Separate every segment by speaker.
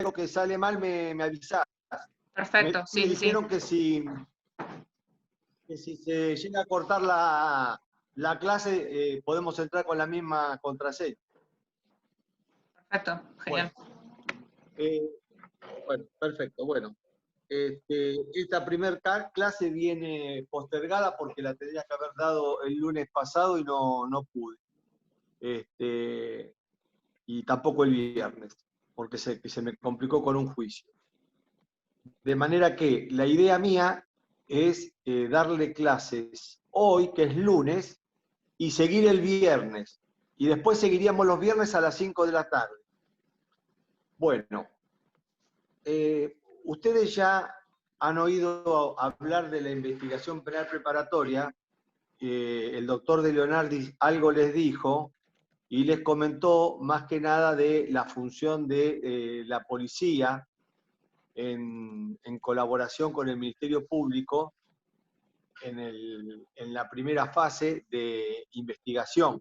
Speaker 1: algo que sale mal, me avisás.
Speaker 2: Perfecto,
Speaker 1: Me
Speaker 2: sí, sí.
Speaker 1: dijeron que si se llega a cortar la clase, podemos entrar con la misma contraseña.
Speaker 2: Perfecto, genial.
Speaker 1: Bueno, bueno, perfecto. Bueno, esta primer clase viene postergada porque la tendría que haber dado el lunes pasado y no pude. Y tampoco el viernes, porque se me complicó con un juicio. De manera que la idea mía es darle clases hoy, que es lunes, y seguir el viernes. Y después seguiríamos los viernes a las 5 de la tarde. Bueno, ustedes ya han oído hablar de la investigación penal preparatoria. El doctor de Leonardi algo les dijo y les comentó más que nada de la función de la policía en colaboración con el Ministerio Público en la primera fase de investigación,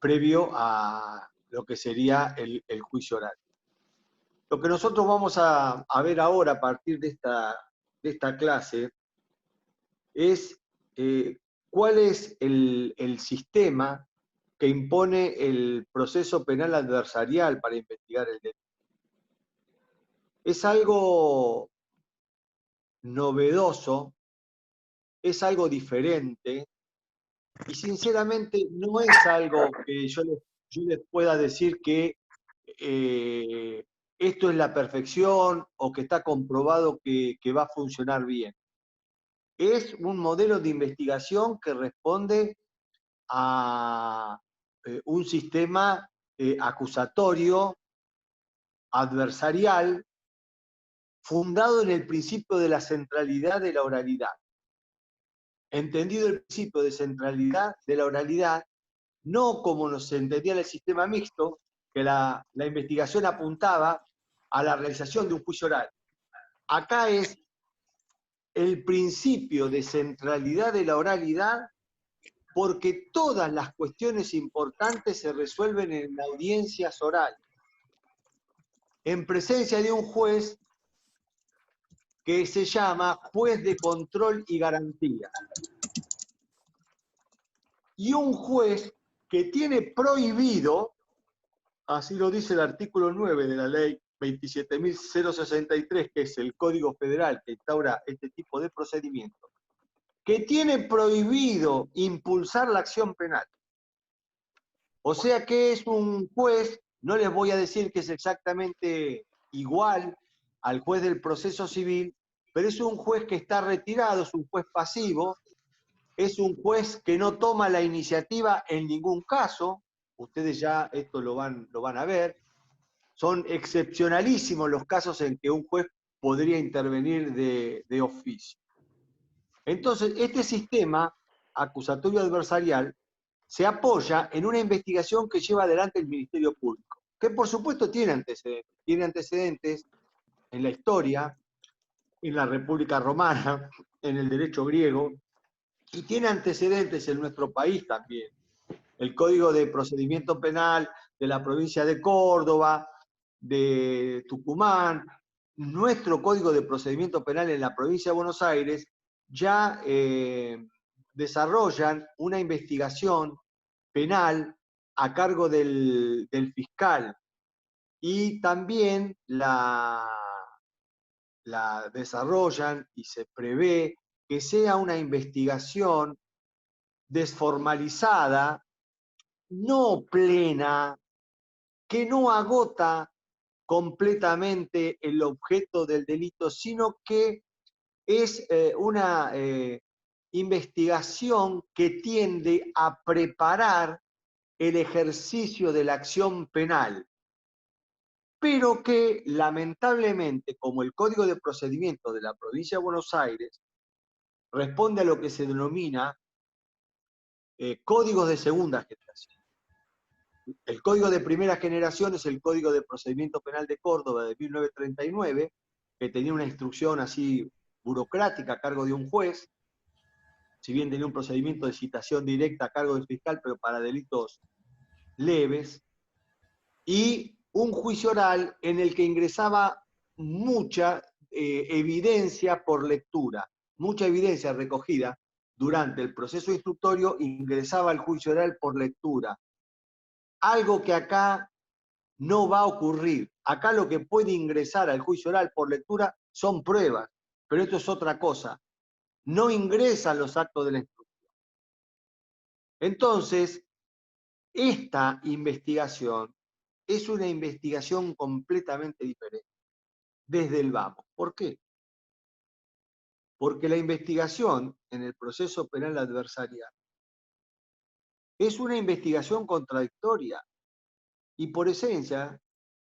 Speaker 1: previo a lo que sería el juicio oral. Lo que nosotros vamos a ver ahora a partir de esta clase es cuál es el sistema que impone el proceso penal adversarial para investigar el delito. Es algo novedoso, es algo diferente, y sinceramente no es algo que yo les pueda decir que esto es la perfección o que está comprobado que va a funcionar bien. Es un modelo de investigación que responde a un sistema acusatorio, adversarial, fundado en el principio de la centralidad de la oralidad. Entendido el principio de centralidad de la oralidad, no como nos entendía en el sistema mixto, que la investigación apuntaba a la realización de un juicio oral. Acá es el principio de centralidad de la oralidad, porque todas las cuestiones importantes se resuelven en audiencias orales, en presencia de un juez que se llama juez de control y garantía. Y un juez que tiene prohibido, así lo dice el artículo 9 de la ley 27.063, que es el Código Federal que instaura este tipo de procedimiento, que tiene prohibido impulsar la acción penal. O sea que es un juez, no les voy a decir que es exactamente igual al juez del proceso civil, pero es un juez que está retirado, es un juez pasivo, es un juez que no toma la iniciativa en ningún caso. Ustedes ya esto lo van a ver. Son excepcionalísimos los casos en que un juez podría intervenir de oficio. Entonces, este sistema acusatorio adversarial se apoya en una investigación que lleva adelante el Ministerio Público, que por supuesto tiene antecedentes en la historia, en la República Romana, en el derecho griego, y tiene antecedentes en nuestro país también. El Código de Procedimiento Penal de la provincia de Córdoba, de Tucumán, nuestro Código de Procedimiento Penal en la provincia de Buenos Aires, ya desarrollan una investigación penal a cargo del fiscal, y también la desarrollan y se prevé que sea una investigación desformalizada, no plena, que no agota completamente el objeto del delito, sino que es una investigación que tiende a preparar el ejercicio de la acción penal, pero que lamentablemente, como el Código de Procedimiento de la provincia de Buenos Aires responde a lo que se denomina códigos de segunda generación. El código de primera generación es el Código de Procedimiento Penal de Córdoba de 1939, que tenía una instrucción así burocrática a cargo de un juez, si bien tenía un procedimiento de citación directa a cargo del fiscal, pero para delitos leves. Y un juicio oral en el que ingresaba mucha evidencia por lectura, mucha evidencia recogida durante el proceso instructorio ingresaba al juicio oral por lectura. Algo que acá no va a ocurrir. Acá lo que puede ingresar al juicio oral por lectura son pruebas, pero esto es otra cosa. No ingresan los actos de la instrucción. Entonces, esta investigación es una investigación completamente diferente, desde el vamos. ¿Por qué? Porque la investigación en el proceso penal adversarial es una investigación contradictoria y por esencia,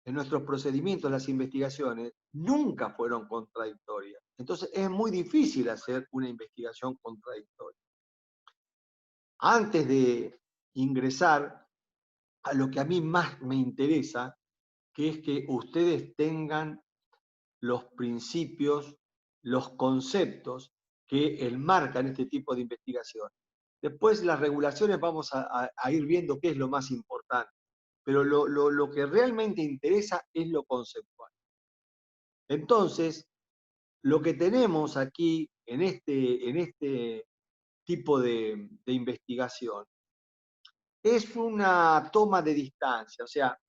Speaker 1: en nuestros procedimientos, las investigaciones nunca fueron contradictorias. Entonces es muy difícil hacer una investigación contradictoria. Antes de ingresar a lo que a mí más me interesa, que es que ustedes tengan los principios, los conceptos que enmarcan este tipo de investigación. Después las regulaciones vamos a ir viendo qué es lo más importante, pero lo que realmente interesa es lo conceptual. Entonces, lo que tenemos aquí en este tipo de investigación es una toma de distancia, o sea,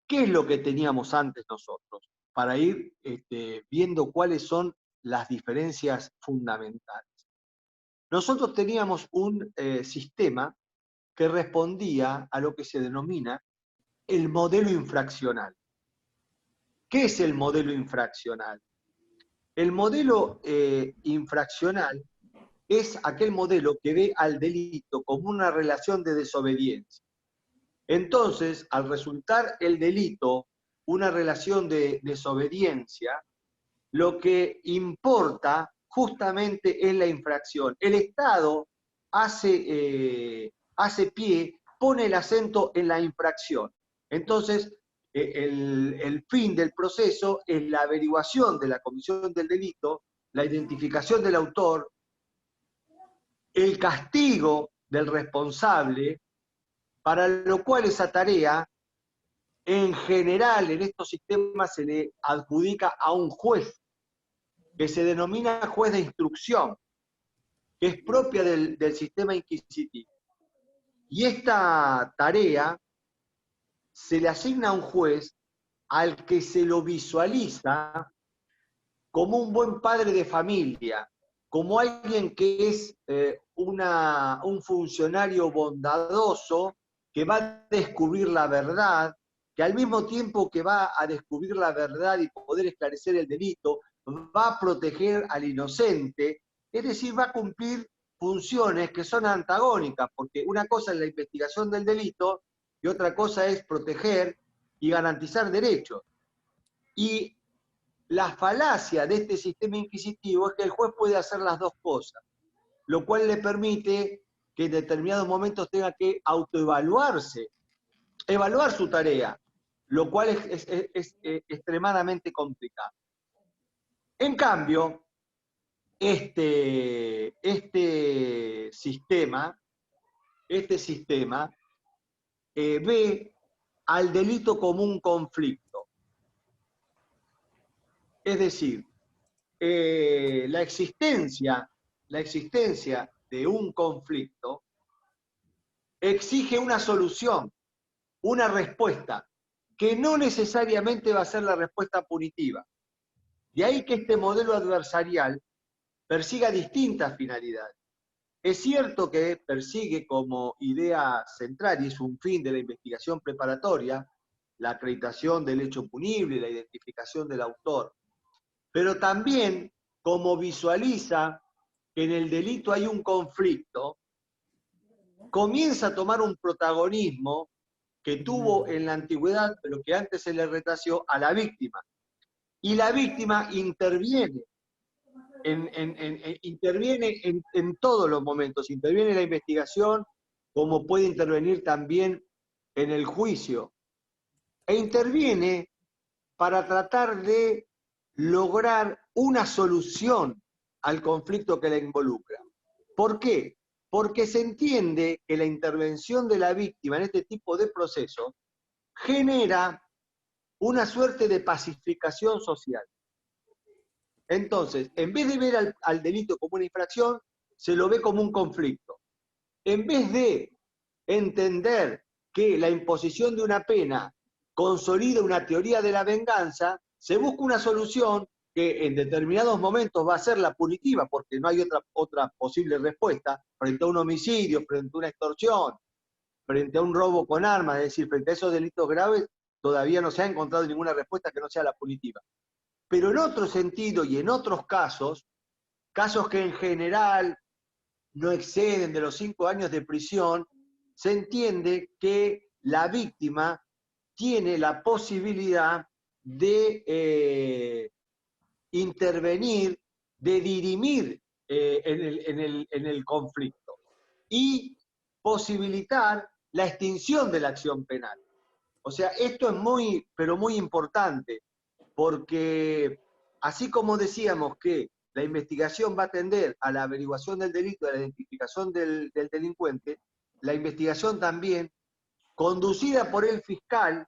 Speaker 1: ¿qué es lo que teníamos antes nosotros? Para ir viendo cuáles son las diferencias fundamentales. Nosotros teníamos un sistema que respondía a lo que se denomina el modelo infraccional. ¿Qué es el modelo infraccional? El modelo infraccional es aquel modelo que ve al delito como una relación de desobediencia. Entonces, al resultar el delito una relación de desobediencia, lo que importa justamente es la infracción. El Estado hace pie, pone el acento en la infracción. Entonces, el fin del proceso es la averiguación de la comisión del delito, la identificación del autor, el castigo del responsable, para lo cual esa tarea, en general, en estos sistemas se le adjudica a un juez, que se denomina juez de instrucción, que es propia del sistema inquisitivo. Y esta tarea se le asigna a un juez al que se lo visualiza como un buen padre de familia, como alguien que es un funcionario bondadoso, que va a descubrir la verdad, que al mismo tiempo que va a descubrir la verdad y poder esclarecer el delito, va a proteger al inocente, es decir, va a cumplir funciones que son antagónicas, porque una cosa es la investigación del delito y otra cosa es proteger y garantizar derechos. Y la falacia de este sistema inquisitivo es que el juez puede hacer las dos cosas, lo cual le permite que en determinados momentos tenga que autoevaluarse, evaluar su tarea, lo cual es extremadamente complicado. En cambio, este sistema ve al delito como un conflicto. Es decir, la existencia de un conflicto exige una solución, una respuesta, que no necesariamente va a ser la respuesta punitiva. De ahí que este modelo adversarial persiga distintas finalidades. Es cierto que persigue como idea central, y es un fin de la investigación preparatoria, la acreditación del hecho punible, la identificación del autor, pero también como visualiza que en el delito hay un conflicto, comienza a tomar un protagonismo que tuvo en la antigüedad, pero que antes se le retació a la víctima. Y la víctima interviene en todos los momentos, interviene en la investigación, como puede intervenir también en el juicio. E interviene para tratar de lograr una solución al conflicto que la involucra. ¿Por qué? Porque se entiende que la intervención de la víctima en este tipo de procesos genera una suerte de pacificación social. Entonces, en vez de ver al delito como una infracción, se lo ve como un conflicto. En vez de entender que la imposición de una pena consolida una teoría de la venganza, se busca una solución que en determinados momentos va a ser la punitiva, porque no hay otra posible respuesta, frente a un homicidio, frente a una extorsión, frente a un robo con armas, es decir, frente a esos delitos graves, todavía no se ha encontrado ninguna respuesta que no sea la punitiva. Pero en otro sentido y en otros casos que en general no exceden de los 5 años de prisión, se entiende que la víctima tiene la posibilidad de intervenir, de dirimir en el conflicto y posibilitar la extinción de la acción penal. O sea, esto es muy, pero muy importante, porque así como decíamos que la investigación va a tender a la averiguación del delito, a la identificación del delincuente, la investigación también, conducida por el fiscal,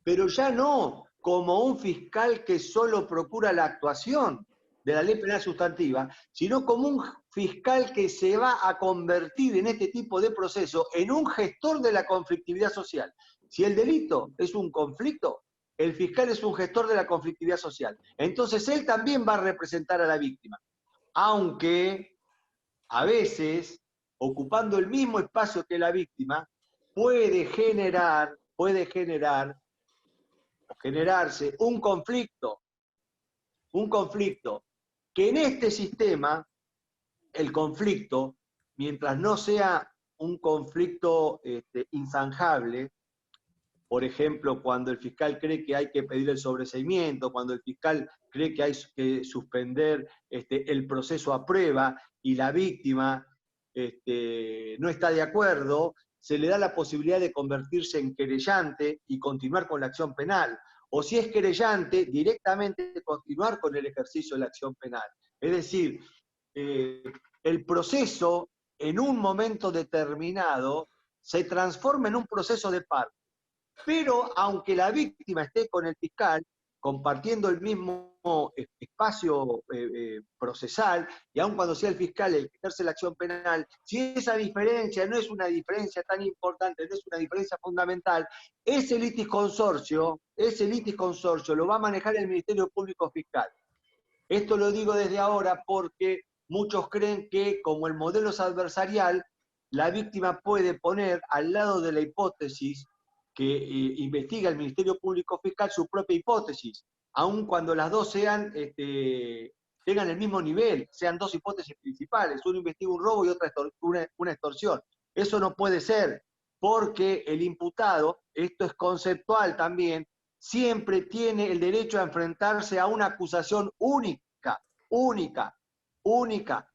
Speaker 1: pero ya no como un fiscal que solo procura la actuación de la ley penal sustantiva, sino como un fiscal que se va a convertir en este tipo de proceso en un gestor de la conflictividad social. Si el delito es un conflicto, el fiscal es un gestor de la conflictividad social. Entonces él también va a representar a la víctima, aunque a veces, ocupando el mismo espacio que la víctima, puede generarse un conflicto que en este sistema, el conflicto, mientras no sea un conflicto inzanjable, por ejemplo, cuando el fiscal cree que hay que pedir el sobreseimiento, cuando el fiscal cree que hay que suspender el proceso a prueba y la víctima no está de acuerdo, se le da la posibilidad de convertirse en querellante y continuar con la acción penal. O si es querellante, directamente continuar con el ejercicio de la acción penal. Es decir, el proceso en un momento determinado se transforma en un proceso de parte. Pero aunque la víctima esté con el fiscal, compartiendo el mismo espacio procesal, y aun cuando sea el fiscal el que ejerce la acción penal, si esa diferencia no es una diferencia tan importante, no es una diferencia fundamental, ese litisconsorcio lo va a manejar el Ministerio Público Fiscal. Esto lo digo desde ahora porque muchos creen que, como el modelo es adversarial, la víctima puede poner al lado de la hipótesis que investiga el Ministerio Público Fiscal su propia hipótesis, aun cuando las dos tengan el mismo nivel, sean dos hipótesis principales, uno investiga un robo y otra una extorsión. Eso no puede ser, porque el imputado, esto es conceptual también, siempre tiene el derecho a enfrentarse a una acusación única,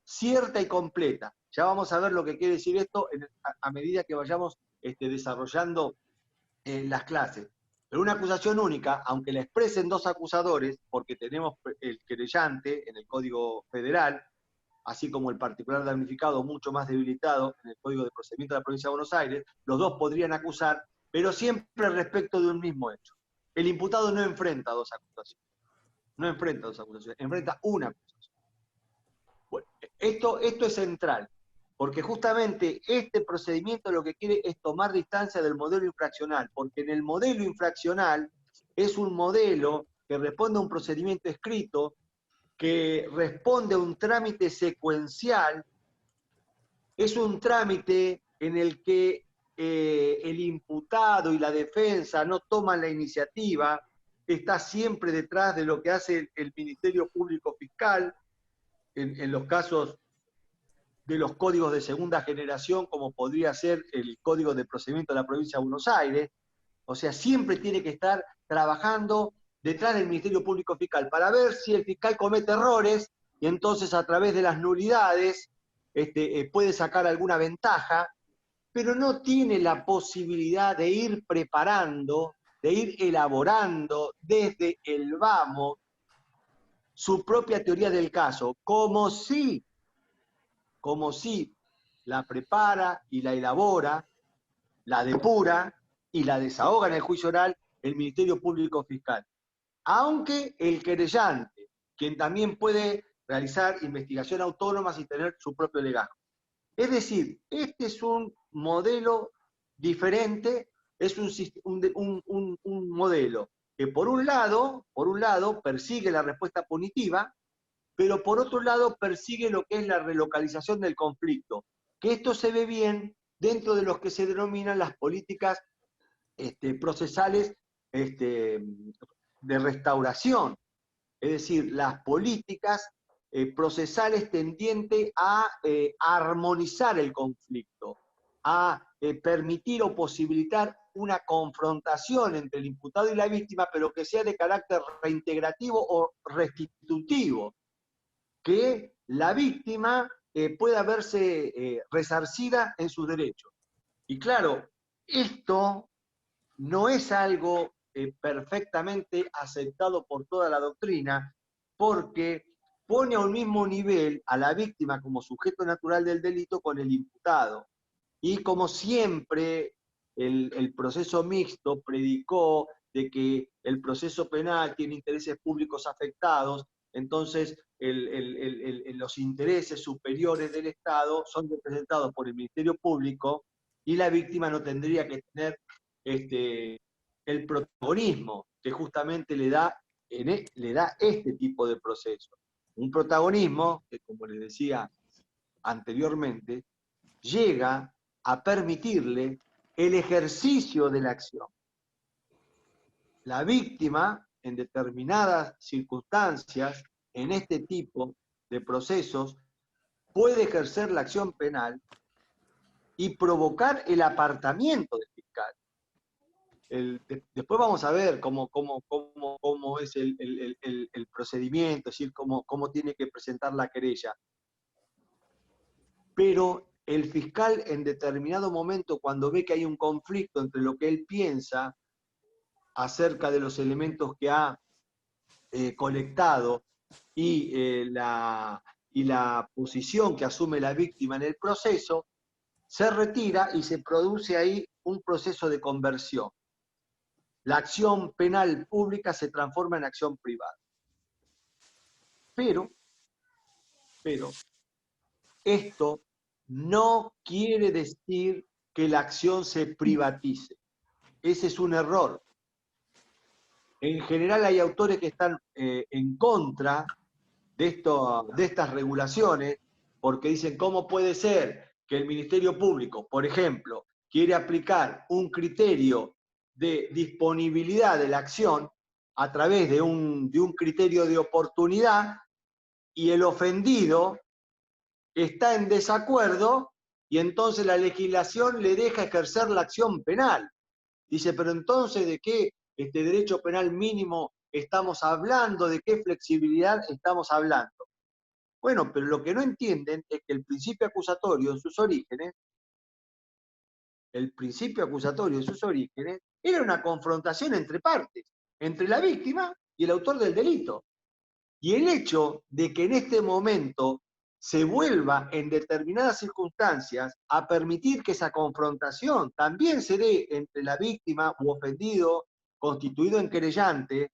Speaker 1: cierta y completa. Ya vamos a ver lo que quiere decir esto a medida que vayamos desarrollando las clases. Pero una acusación única, aunque la expresen dos acusadores, porque tenemos el querellante en el Código Federal, así como el particular damnificado mucho más debilitado en el Código de Procedimiento de la Provincia de Buenos Aires, los dos podrían acusar, pero siempre respecto de un mismo hecho. El imputado no enfrenta dos acusaciones, enfrenta una acusación. Bueno, esto es central, porque justamente este procedimiento lo que quiere es tomar distancia del modelo infraccional, porque en el modelo infraccional es un modelo que responde a un procedimiento escrito, que responde a un trámite secuencial, es un trámite en el que el imputado y la defensa no toman la iniciativa, está siempre detrás de lo que hace el Ministerio Público Fiscal, en los casos de los códigos de segunda generación, como podría ser el Código de Procedimiento de la Provincia de Buenos Aires. O sea, siempre tiene que estar trabajando detrás del Ministerio Público Fiscal para ver si el fiscal comete errores y entonces a través de las nulidades puede sacar alguna ventaja, pero no tiene la posibilidad de ir preparando, de ir elaborando desde el vamos su propia teoría del caso, como si la prepara y la elabora, la depura, y la desahoga en el juicio oral el Ministerio Público Fiscal. Aunque el querellante, quien también puede realizar investigación autónomas y tener su propio legajo. Es decir, este es un modelo diferente, es un modelo que por un lado persigue la respuesta punitiva, pero por otro lado persigue lo que es la relocalización del conflicto, que esto se ve bien dentro de los que se denominan las políticas procesales de restauración, es decir, las políticas procesales tendientes a armonizar el conflicto, a permitir o posibilitar una confrontación entre el imputado y la víctima, pero que sea de carácter reintegrativo o restitutivo, que la víctima pueda verse resarcida en sus derechos. Y claro, esto no es algo perfectamente aceptado por toda la doctrina, porque pone a un mismo nivel a la víctima como sujeto natural del delito con el imputado. Y como siempre, el proceso mixto predicó de que el proceso penal tiene intereses públicos afectados, entonces los intereses superiores del Estado son representados por el Ministerio Público y la víctima no tendría que tener el protagonismo que justamente le da este tipo de proceso. Un protagonismo que, como les decía anteriormente, llega a permitirle el ejercicio de la acción. La víctima, en determinadas circunstancias, en este tipo de procesos, puede ejercer la acción penal y provocar el apartamiento del fiscal. Después vamos a ver cómo es el procedimiento, es decir, cómo tiene que presentar la querella. Pero el fiscal en determinado momento, cuando ve que hay un conflicto entre lo que él piensa acerca de los elementos que ha colectado y la posición que asume la víctima en el proceso, se retira y se produce ahí un proceso de conversión. La acción penal pública se transforma en acción privada. Pero esto no quiere decir que la acción se privatice. Ese es un error. En general hay autores que están en contra de estas regulaciones, porque dicen, ¿cómo puede ser que el Ministerio Público, por ejemplo, quiere aplicar un criterio de disponibilidad de la acción a través de un criterio de oportunidad y el ofendido está en desacuerdo y entonces la legislación le deja ejercer la acción penal? Dice, pero entonces, ¿de qué derecho penal mínimo estamos hablando? ¿De qué flexibilidad estamos hablando? Bueno, pero lo que no entienden es que el principio acusatorio en sus orígenes, era una confrontación entre partes, entre la víctima y el autor del delito. Y el hecho de que en este momento se vuelva en determinadas circunstancias a permitir que esa confrontación también se dé entre la víctima u ofendido, constituido en querellante,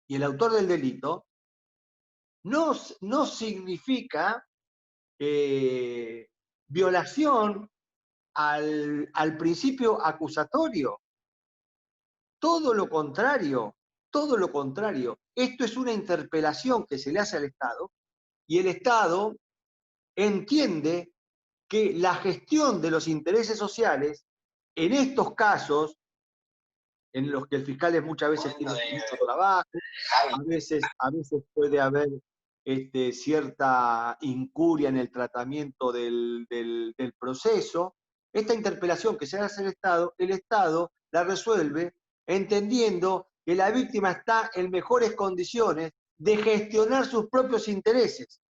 Speaker 1: y el autor del delito, no significa violación al principio acusatorio. Todo lo contrario, todo lo contrario. Esto es una interpelación que se le hace al Estado y el Estado entiende que la gestión de los intereses sociales, en estos casos, en los que el fiscal muchas veces tiene mucho trabajo, a veces puede haber cierta incuria en el tratamiento del proceso, esta interpelación que se hace al Estado, el Estado la resuelve entendiendo que la víctima está en mejores condiciones de gestionar sus propios intereses.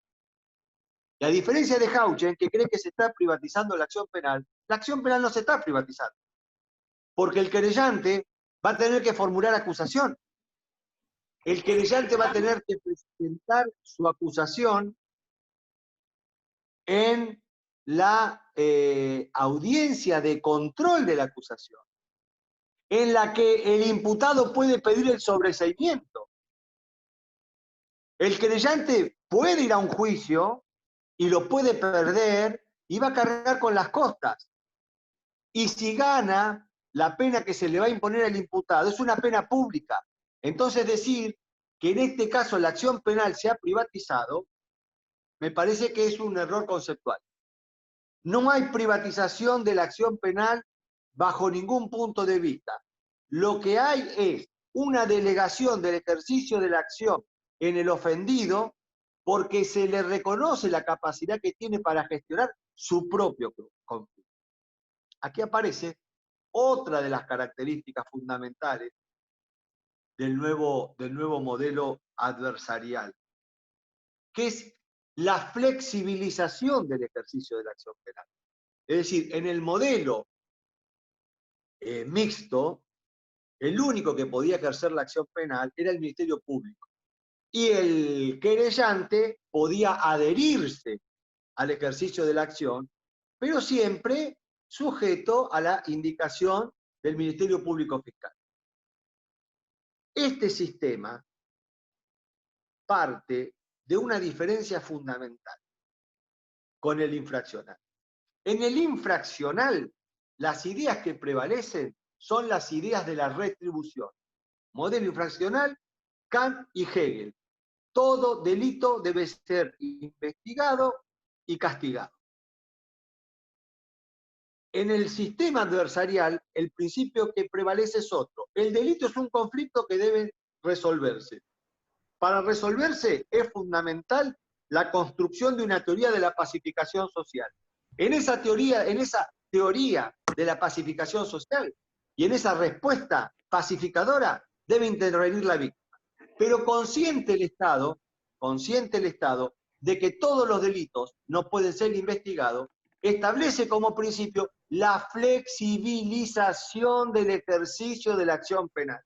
Speaker 1: Y a diferencia de Hauchen, que cree que se está privatizando la acción penal no se está privatizando. Porque el querellante va a tener que formular acusación. El querellante va a tener que presentar su acusación en la audiencia de control de la acusación. en la que el imputado puede pedir el sobreseimiento. El querellante puede ir a un juicio y lo puede perder y va a cargar con las costas. Y si gana, la pena que se le va a imponer al imputado es una pena pública. Entonces decir que en este caso la acción penal se ha privatizado, me parece que es un error conceptual. No hay privatización de la acción penal bajo ningún punto de vista. Lo que hay es una delegación del ejercicio de la acción en el ofendido porque se le reconoce la capacidad que tiene para gestionar su propio conflicto. Aquí aparece otra de las características fundamentales del nuevo modelo adversarial, que es la flexibilización del ejercicio de la acción penal. Es decir, en el modelo mixto, el único que podía ejercer la acción penal era el Ministerio Público. Y el querellante podía adherirse al ejercicio de la acción, pero siempre sujeto a la indicación del Ministerio Público Fiscal. Este sistema parte de una diferencia fundamental con el infraccional. En el infraccional, las ideas que prevalecen son las ideas de la retribución. Modelo infraccional, Kant y Hegel. Todo delito debe ser investigado y castigado. En el sistema adversarial, el principio que prevalece es otro. El delito es un conflicto que debe resolverse. Para resolverse es fundamental la construcción de una teoría de la pacificación social. En esa teoría de la pacificación social y en esa respuesta pacificadora debe intervenir la víctima. Pero consciente el Estado de que todos los delitos no pueden ser investigados, establece como principio la flexibilización del ejercicio de la acción penal.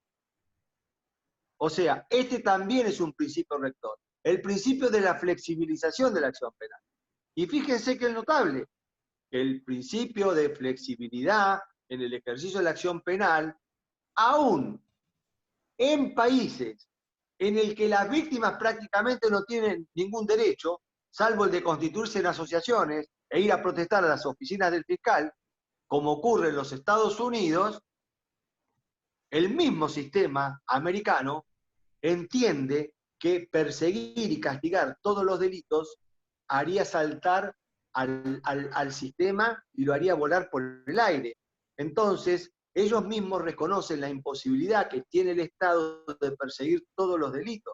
Speaker 1: O sea, este también es un principio rector, el principio de la flexibilización de la acción penal. Y fíjense que es notable, el principio de flexibilidad en el ejercicio de la acción penal, aún en países en el que las víctimas prácticamente no tienen ningún derecho, salvo el de constituirse en asociaciones e ir a protestar a las oficinas del fiscal, como ocurre en los Estados Unidos, el mismo sistema americano entiende que perseguir y castigar todos los delitos haría saltar al sistema y lo haría volar por el aire. Entonces, ellos mismos reconocen la imposibilidad que tiene el Estado de perseguir todos los delitos.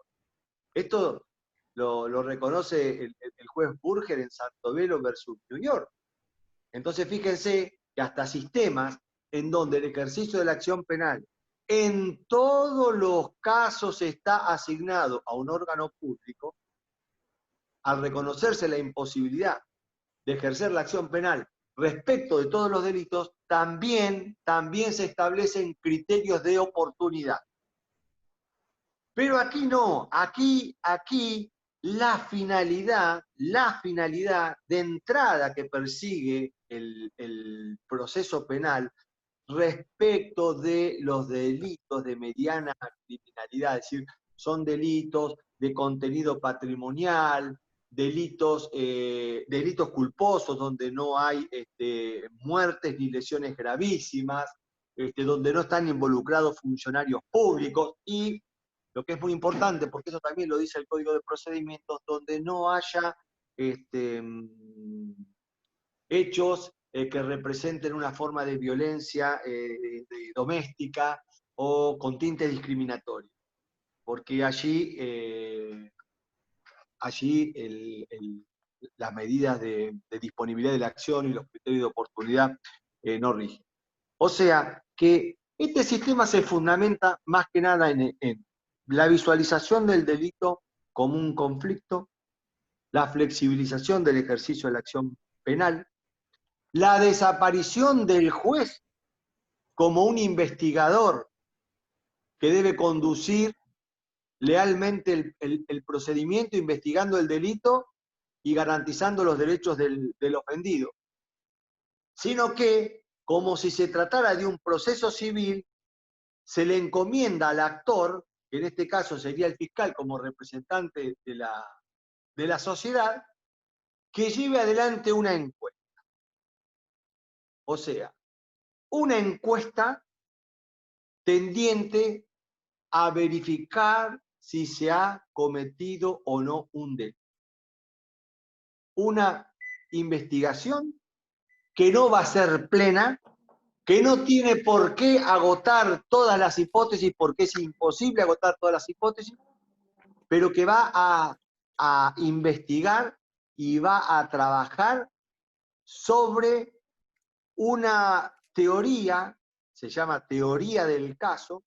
Speaker 1: Esto lo reconoce el juez Burger en Santovelo versus New York. Entonces, fíjense que hasta sistemas en donde el ejercicio de la acción penal en todos los casos está asignado a un órgano público, al reconocerse la imposibilidad de ejercer la acción penal respecto de todos los delitos, también se establecen criterios de oportunidad. Pero aquí no, aquí la finalidad de entrada que persigue el proceso penal respecto de los delitos de mediana criminalidad, es decir, son delitos de contenido patrimonial, delitos culposos donde no hay muertes ni lesiones gravísimas, donde no están involucrados funcionarios públicos y, lo que es muy importante, porque eso también lo dice el Código de Procedimientos, donde no haya hechos que representen una forma de violencia doméstica o con tinte discriminatorio. Porque allí las medidas de disponibilidad de la acción y los criterios de oportunidad no rigen. O sea que este sistema se fundamenta más que nada en la visualización del delito como un conflicto, la flexibilización del ejercicio de la acción penal, la desaparición del juez como un investigador que debe conducir lealmente el procedimiento investigando el delito y garantizando los derechos del ofendido, sino que, como si se tratara de un proceso civil, se le encomienda al actor, que en este caso sería el fiscal como representante de la sociedad, que lleve adelante una encuesta. O sea, una encuesta tendiente a verificar si se ha cometido o no un delito. Una investigación que no va a ser plena, que no tiene por qué agotar todas las hipótesis, porque es imposible agotar todas las hipótesis, pero que va a investigar y va a trabajar sobre una teoría, se llama teoría del caso,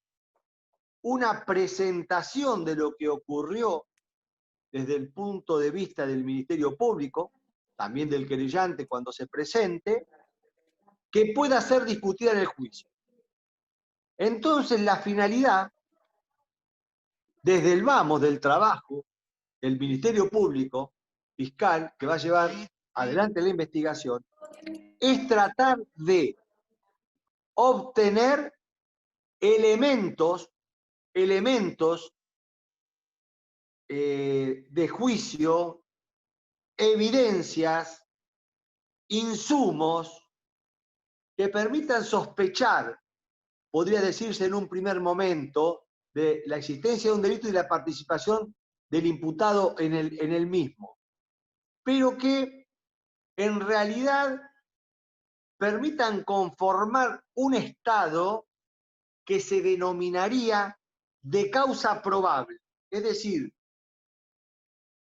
Speaker 1: una presentación de lo que ocurrió desde el punto de vista del Ministerio Público, también del querellante cuando se presente, que pueda ser discutida en el juicio. Entonces la finalidad, desde el vamos del trabajo del Ministerio Público, fiscal, que va a llevar adelante la investigación, es tratar de obtener elementos de juicio, evidencias, insumos que permitan sospechar, podría decirse en un primer momento, de la existencia de un delito y la participación del imputado en el mismo, pero que en realidad permitan conformar un estado que se denominaría de causa probable. Es decir,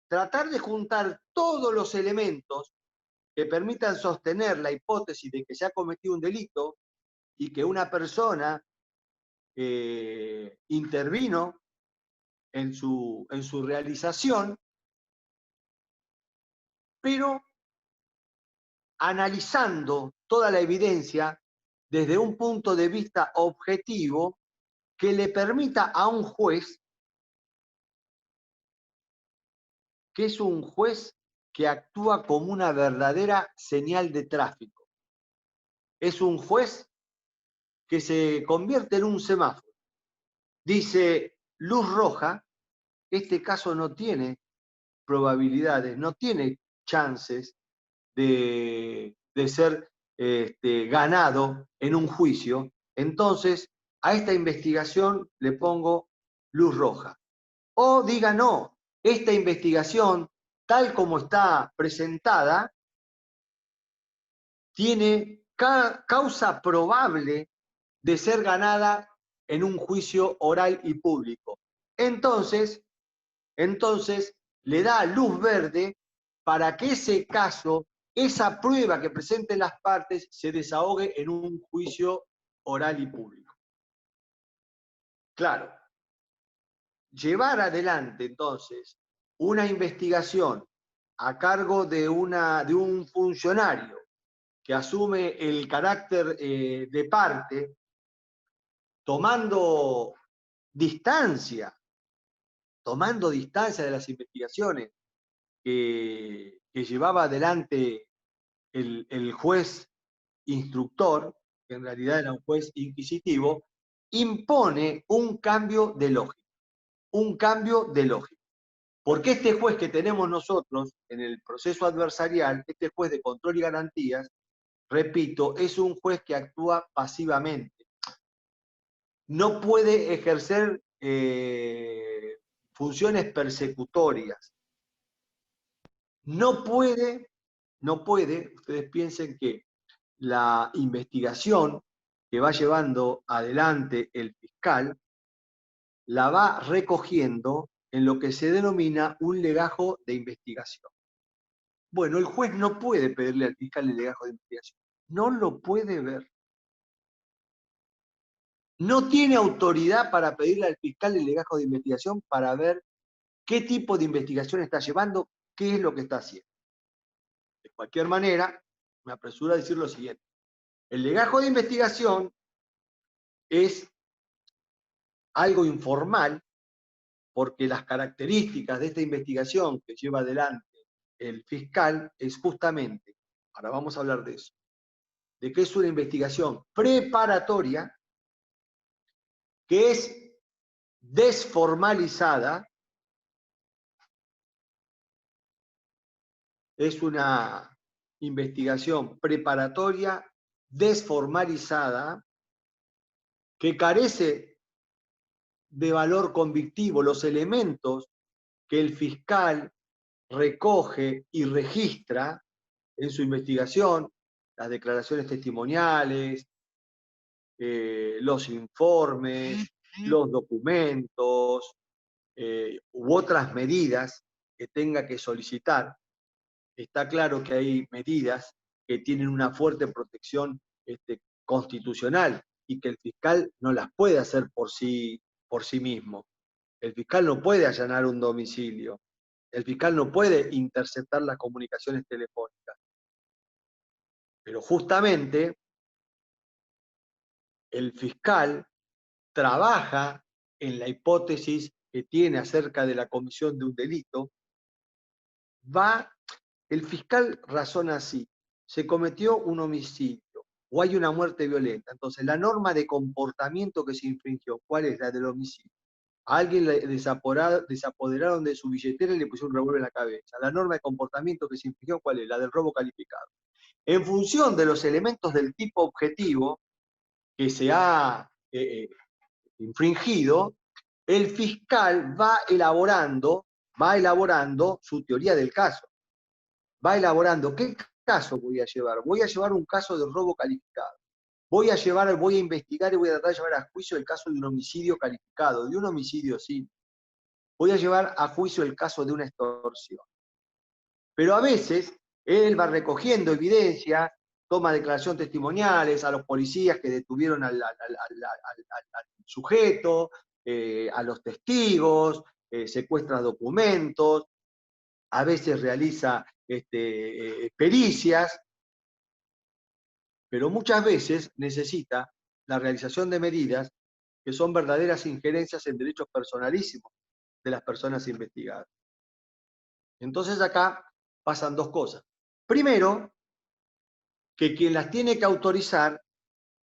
Speaker 1: tratar de juntar todos los elementos que permitan sostener la hipótesis de que se ha cometido un delito y que una persona intervino en su realización, pero analizando toda la evidencia desde un punto de vista objetivo que le permita a un juez, que es un juez que actúa como una verdadera señal de tráfico. Es un juez que se convierte en un semáforo. Dice, luz roja, este caso no tiene probabilidades, no tiene chances de ser ganado en un juicio. Entonces, a esta investigación le pongo luz roja. O diga, no, esta investigación, tal como está presentada, tiene causa probable de ser ganada en un juicio oral y público. Entonces le da luz verde para que ese caso, esa prueba que presenten las partes, se desahogue en un juicio oral y público. Claro, llevar adelante entonces una investigación a cargo de un funcionario que asume el carácter de parte, tomando distancia de las investigaciones que llevaba adelante el juez instructor, que en realidad era un juez inquisitivo, impone un cambio de lógica. Un cambio de lógica. Porque este juez que tenemos nosotros en el proceso adversarial, este juez de control y garantías, repito, es un juez que actúa pasivamente. No puede ejercer funciones persecutorias. No puede, ustedes piensen que la investigación que va llevando adelante el fiscal la va recogiendo en lo que se denomina un legajo de investigación. Bueno, el juez no puede pedirle al fiscal el legajo de investigación, no lo puede ver. No tiene autoridad para pedirle al fiscal el legajo de investigación para ver qué tipo de investigación está llevando, qué es lo que está haciendo. De cualquier manera, me apresuro a decir lo siguiente. El legajo de investigación es algo informal porque las características de esta investigación que lleva adelante el fiscal es justamente, ahora vamos a hablar de eso, de que es una investigación preparatoria que es desformalizada, es una investigación preparatoria desformalizada que carece de valor convictivo. Los elementos que el fiscal recoge y registra en su investigación, las declaraciones testimoniales, los informes, los documentos u otras medidas que tenga que solicitar. Está claro que hay medidas que tienen una fuerte protección constitucional y que el fiscal no las puede hacer por sí mismo. El fiscal no puede allanar un domicilio. El fiscal no puede interceptar las comunicaciones telefónicas. Pero justamente el fiscal trabaja en la hipótesis que tiene acerca de la comisión de un delito. El fiscal razona así: se cometió un homicidio o hay una muerte violenta. Entonces, la norma de comportamiento que se infringió, ¿cuál es? La del homicidio. A alguien le desapoderaron de su billetera y le pusieron un revólver en la cabeza. La norma de comportamiento que se infringió, ¿cuál es? La del robo calificado. En función de los elementos del tipo objetivo que se ha infringido, el fiscal va elaborando su teoría del caso. Va elaborando, ¿qué caso voy a llevar? Voy a llevar un caso de robo calificado. Voy a investigar y voy a tratar de llevar a juicio el caso de un homicidio calificado, de un homicidio simple. Voy a llevar a juicio el caso de una extorsión. Pero a veces él va recogiendo evidencia, toma declaraciones testimoniales a los policías que detuvieron al sujeto, a los testigos, secuestra documentos, a veces realiza pericias, pero muchas veces necesita la realización de medidas que son verdaderas injerencias en derechos personalísimos de las personas investigadas. Entonces acá pasan dos cosas. Primero, que quien las tiene que autorizar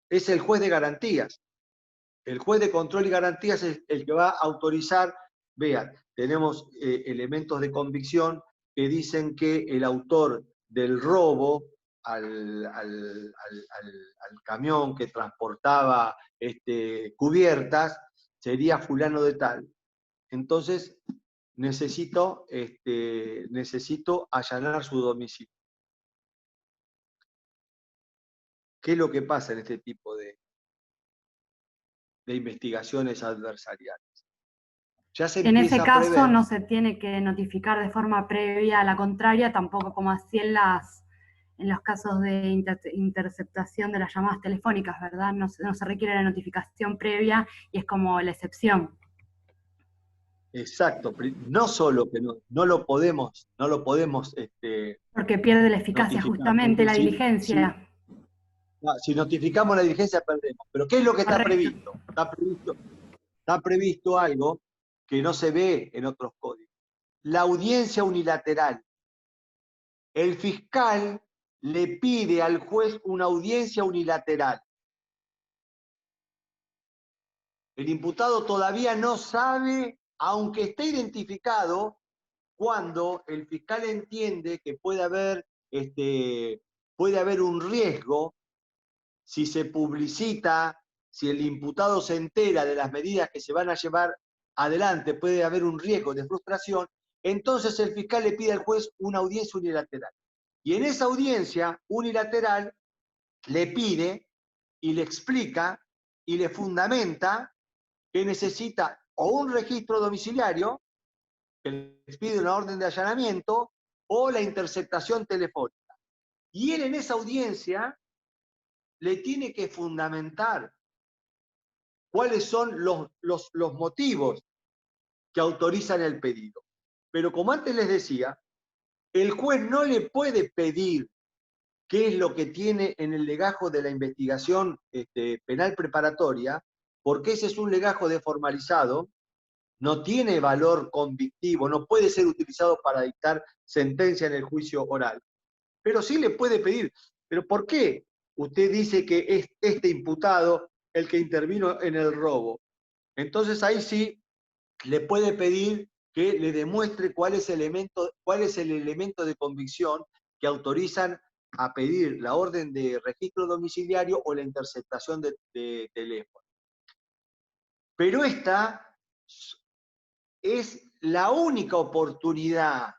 Speaker 1: es el juez de garantías. El juez de control y garantías es el que va a autorizar. Vean, tenemos elementos de convicción que dicen que el autor del robo al camión que transportaba cubiertas sería fulano de tal. Entonces necesito allanar su domicilio. ¿Qué es lo que pasa en este tipo de investigaciones adversariales? Ya se
Speaker 2: En ese
Speaker 1: empieza a
Speaker 2: caso
Speaker 1: prever.
Speaker 2: no se tiene que notificar de forma previa a la contraria, tampoco como así en los casos de interceptación de las llamadas telefónicas, ¿verdad? No se requiere la notificación previa y es como la excepción.
Speaker 1: Exacto, no solo que no lo podemos
Speaker 2: Porque pierde la eficacia
Speaker 1: notificar,
Speaker 2: justamente
Speaker 1: porque
Speaker 2: la diligencia.
Speaker 1: si notificamos la diligencia perdemos. Pero ¿qué es lo que está
Speaker 2: Correcto.
Speaker 1: previsto? Está previsto algo que no se ve en otros códigos. La audiencia unilateral. El fiscal le pide al juez una audiencia unilateral. El imputado todavía no sabe, aunque esté identificado, cuando el fiscal entiende que puede haber un riesgo si se publicita, si el imputado se entera de las medidas que se van a llevar adelante, puede haber un riesgo de frustración. Entonces el fiscal le pide al juez una audiencia unilateral. Y en esa audiencia unilateral le pide y le explica y le fundamenta que necesita o un registro domiciliario, que les pide una orden de allanamiento, o la interceptación telefónica. Y él en esa audiencia le tiene que fundamentar cuáles son los motivos que autorizan el pedido. Pero como antes les decía, el juez no le puede pedir qué es lo que tiene en el legajo de la investigación penal preparatoria, porque ese es un legajo deformalizado, no tiene valor convictivo, no puede ser utilizado para dictar sentencia en el juicio oral. Pero sí le puede pedir, ¿pero por qué usted dice que es este imputado el que intervino en el robo? entonces ahí sí le puede pedir que le demuestre cuál es el elemento de convicción que autorizan a pedir la orden de registro domiciliario o la interceptación de teléfono. Pero esta es la única oportunidad,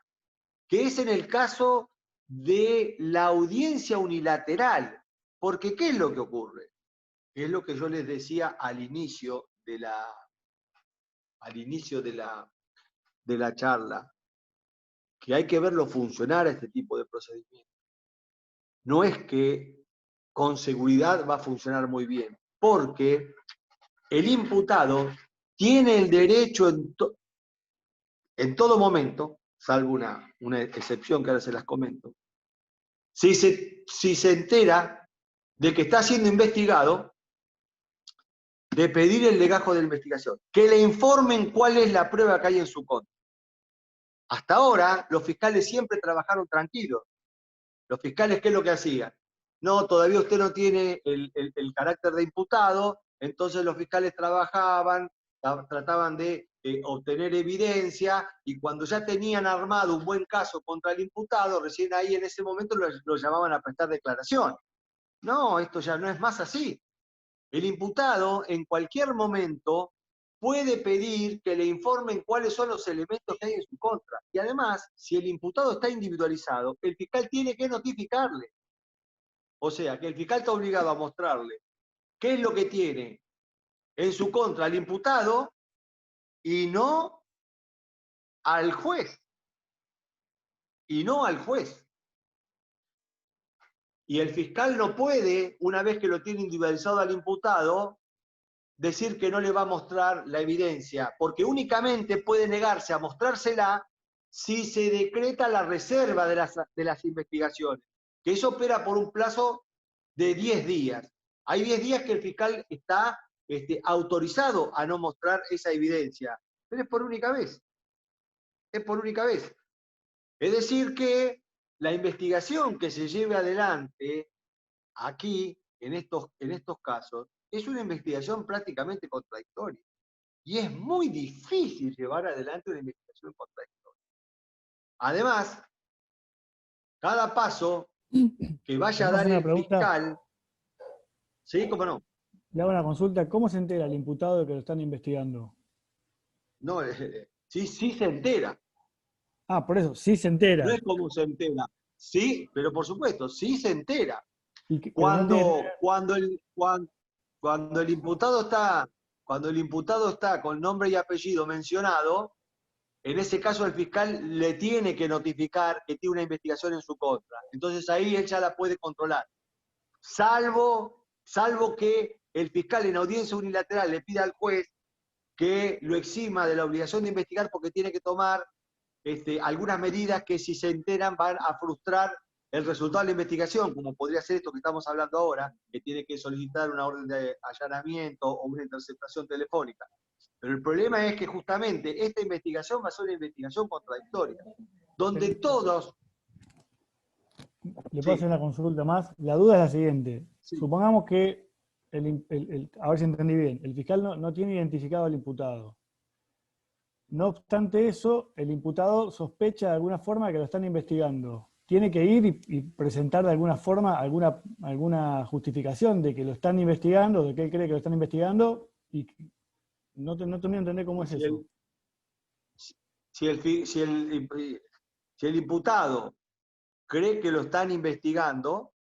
Speaker 1: que es en el caso de la audiencia unilateral. Porque ¿qué es lo que ocurre? Es lo que yo les decía al inicio de la charla, que hay que verlo funcionar a este tipo de procedimientos. No es que con seguridad va a funcionar muy bien, porque el imputado tiene el derecho en todo momento, salvo una excepción que ahora se las comento, si se entera de que está siendo investigado, de pedir el legajo de la investigación, que le informen cuál es la prueba que hay en su contra. Hasta ahora, los fiscales siempre trabajaron tranquilos. Los fiscales, ¿qué es lo que hacían? No, todavía usted no tiene el carácter de imputado, entonces los fiscales trabajaban, trataban de obtener evidencia, y cuando ya tenían armado un buen caso contra el imputado, recién ahí en ese momento lo llamaban a prestar declaración. No, esto ya no es más así. El imputado en cualquier momento puede pedir que le informen cuáles son los elementos que hay en su contra. Y además, si el imputado está individualizado, el fiscal tiene que notificarle. O sea, que el fiscal está obligado a mostrarle qué es lo que tiene en su contra al imputado y no al juez. Y no al juez. Y el fiscal no puede, una vez que lo tiene individualizado al imputado, decir que no le va a mostrar la evidencia, porque únicamente puede negarse a mostrársela si se decreta la reserva de las investigaciones, que eso opera por un plazo de 10 días. Hay 10 días que el fiscal está autorizado a no mostrar esa evidencia, pero es por única vez. Es por única vez. Es decir que la investigación que se lleve adelante aquí, en estos casos, es una investigación prácticamente contradictoria. Y es muy difícil llevar adelante una investigación contradictoria. Además, cada paso que vaya a dar el fiscal, ¿sí? ¿Cómo no?
Speaker 3: Le hago una consulta, ¿cómo se entera el imputado de que lo están investigando?
Speaker 1: No, sí se entera.
Speaker 3: Ah, por eso, sí se entera.
Speaker 1: No es como se entera. Sí, pero por supuesto, sí se entera.
Speaker 3: Cuando
Speaker 1: el imputado está con nombre y apellido mencionado, en ese caso el fiscal le tiene que notificar que tiene una investigación en su contra. Entonces ahí él ya la puede controlar. Salvo que el fiscal en audiencia unilateral le pida al juez que lo exima de la obligación de investigar porque tiene que tomar algunas medidas que, si se enteran, van a frustrar el resultado de la investigación, como podría ser esto que estamos hablando ahora, que tiene que solicitar una orden de allanamiento o una interceptación telefónica. Pero el problema es que justamente esta investigación va a ser una investigación contradictoria, donde todos...
Speaker 3: ¿Le puedo hacer una consulta más? La duda es la siguiente.
Speaker 1: Sí.
Speaker 3: Supongamos que, a ver si entendí bien, el fiscal no tiene identificado al imputado. No obstante eso, el imputado sospecha de alguna forma que lo están investigando. Tiene que ir y presentar de alguna forma alguna justificación de que lo están investigando, de que él cree que lo están investigando, y no termino de entender cómo es eso.
Speaker 1: Si el imputado cree que lo están investigando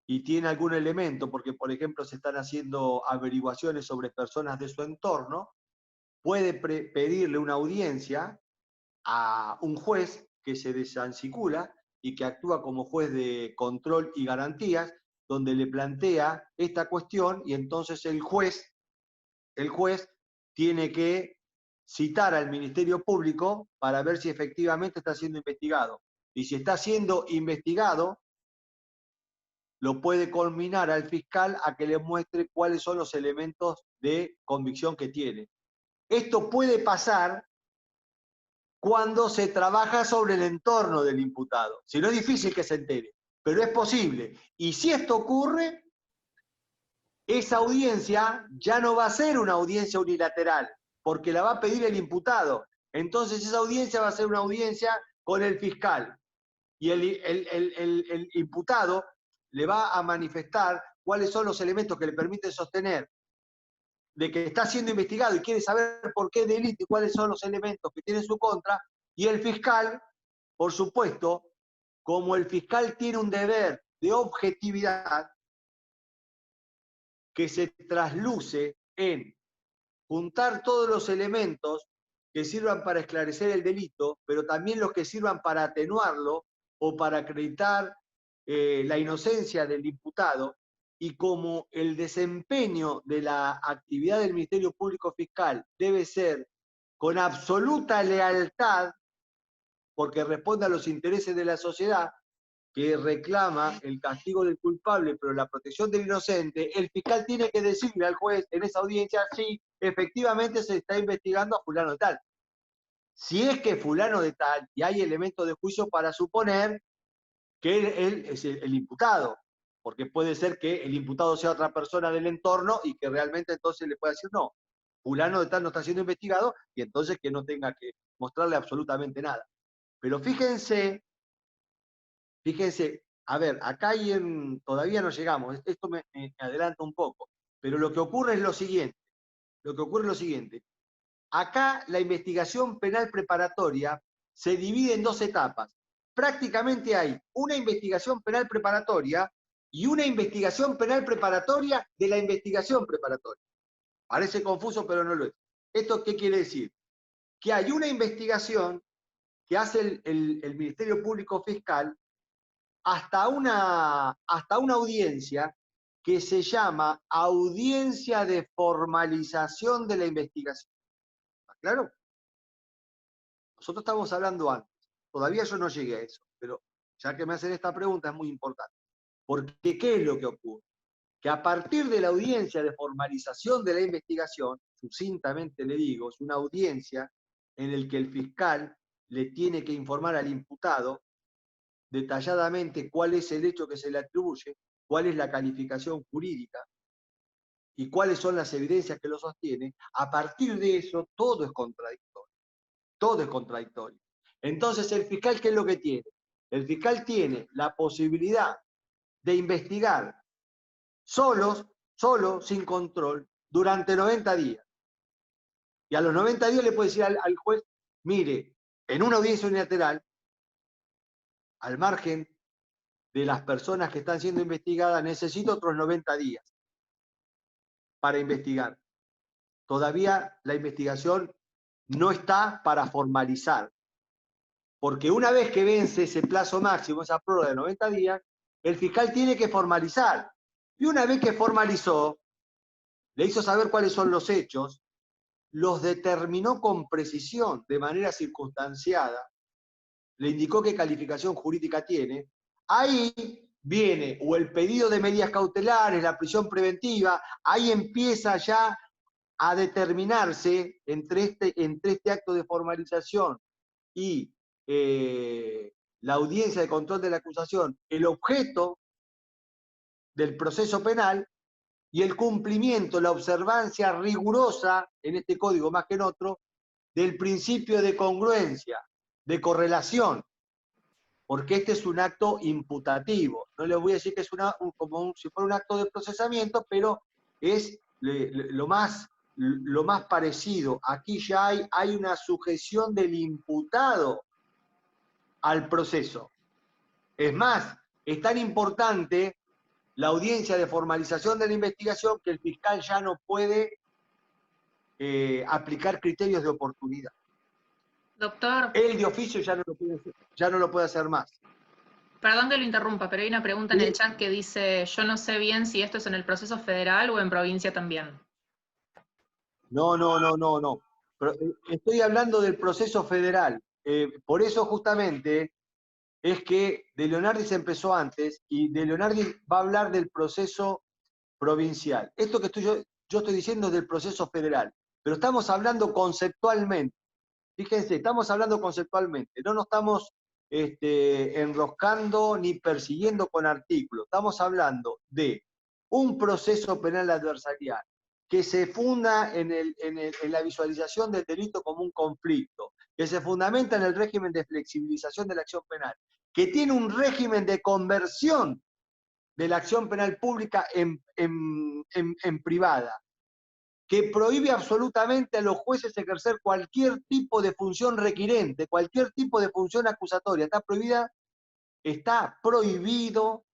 Speaker 1: y tiene algún elemento, porque por ejemplo se están haciendo averiguaciones sobre personas de su entorno, puede pedirle una audiencia a un juez que se desancicula y que actúa como juez de control y garantías, donde le plantea esta cuestión, y entonces el juez tiene que citar al Ministerio Público para ver si efectivamente está siendo investigado. Y si está siendo investigado, lo puede conminar al fiscal a que le muestre cuáles son los elementos de convicción que tiene. Esto puede pasar cuando se trabaja sobre el entorno del imputado. Si no, es difícil que se entere, pero es posible. Y si esto ocurre, esa audiencia ya no va a ser una audiencia unilateral, porque la va a pedir el imputado. Entonces esa audiencia va a ser una audiencia con el fiscal. Y el imputado le va a manifestar cuáles son los elementos que le permiten sostener de que está siendo investigado y quiere saber por qué delito y cuáles son los elementos que tiene en su contra, y el fiscal, por supuesto, como el fiscal tiene un deber de objetividad que se trasluce en juntar todos los elementos que sirvan para esclarecer el delito, pero también los que sirvan para atenuarlo o para acreditar la inocencia del imputado, y como el desempeño de la actividad del Ministerio Público Fiscal debe ser con absoluta lealtad, porque responde a los intereses de la sociedad, que reclama el castigo del culpable, pero la protección del inocente, el fiscal tiene que decirle al juez en esa audiencia si efectivamente se está investigando a fulano de tal. Si es que fulano de tal, y hay elementos de juicio para suponer que él es el imputado, porque puede ser que el imputado sea otra persona del entorno y que realmente entonces le pueda decir no, fulano de tal no está siendo investigado, y entonces que no tenga que mostrarle absolutamente nada. Pero fíjense, a ver, acá todavía no llegamos, esto me adelanta un poco, pero lo que ocurre es lo siguiente, acá la investigación penal preparatoria se divide en dos etapas. Prácticamente hay una investigación penal preparatoria y una investigación penal preparatoria de la investigación preparatoria. Parece confuso, pero no lo es. ¿Esto qué quiere decir? Que hay una investigación que hace el Ministerio Público Fiscal hasta una audiencia que se llama audiencia de formalización de la investigación. ¿Está claro? Nosotros estamos hablando antes. Todavía yo no llegué a eso, pero ya que me hacen esta pregunta es muy importante. Porque ¿qué es lo que ocurre? Que a partir de la audiencia de formalización de la investigación, sucintamente le digo, es una audiencia en la que el fiscal le tiene que informar al imputado detalladamente cuál es el hecho que se le atribuye, cuál es la calificación jurídica y cuáles son las evidencias que lo sostienen. A partir de eso, todo es contradictorio. Todo es contradictorio. Entonces, ¿el fiscal qué es lo que tiene? El fiscal tiene la posibilidad de investigar solo, sin control, durante 90 días. Y a los 90 días le puede decir al juez, mire, en una audiencia unilateral, al margen de las personas que están siendo investigadas, necesito otros 90 días para investigar. Todavía la investigación no está para formalizar, porque una vez que vence ese plazo máximo, esa prórroga de 90 días, el fiscal tiene que formalizar. Y una vez que formalizó, le hizo saber cuáles son los hechos, los determinó con precisión, de manera circunstanciada, le indicó qué calificación jurídica tiene, ahí viene o el pedido de medidas cautelares, la prisión preventiva, ahí empieza ya a determinarse entre este acto de formalización y la audiencia de control de la acusación, el objeto del proceso penal y el cumplimiento, la observancia rigurosa, en este código más que en otro, del principio de congruencia, de correlación, porque este es un acto imputativo. No les voy a decir que es como si fuera un acto de procesamiento, pero es lo más parecido. Aquí ya hay una sujeción del imputado al proceso. Es más, es tan importante la audiencia de formalización de la investigación que el fiscal ya no puede aplicar criterios de oportunidad.
Speaker 4: Doctor.
Speaker 1: Él de oficio ya no lo puede hacer más.
Speaker 4: Perdón que lo interrumpa, pero hay una pregunta en el chat que dice, yo no sé bien si esto es en el proceso federal o en provincia también.
Speaker 1: No. Pero estoy hablando del proceso federal. Por eso justamente es que De Leonardi se empezó antes y De Leonardi va a hablar del proceso provincial. Esto que yo estoy diciendo es del proceso federal, pero estamos hablando conceptualmente. Fíjense, estamos hablando conceptualmente, no nos estamos enroscando ni persiguiendo con artículos. Estamos hablando de un proceso penal adversarial que se funda en la visualización del delito como un conflicto, que se fundamenta en el régimen de flexibilización de la acción penal, que tiene un régimen de conversión de la acción penal pública en privada, que prohíbe absolutamente a los jueces ejercer cualquier tipo de función requirente, cualquier tipo de función acusatoria. Está prohibido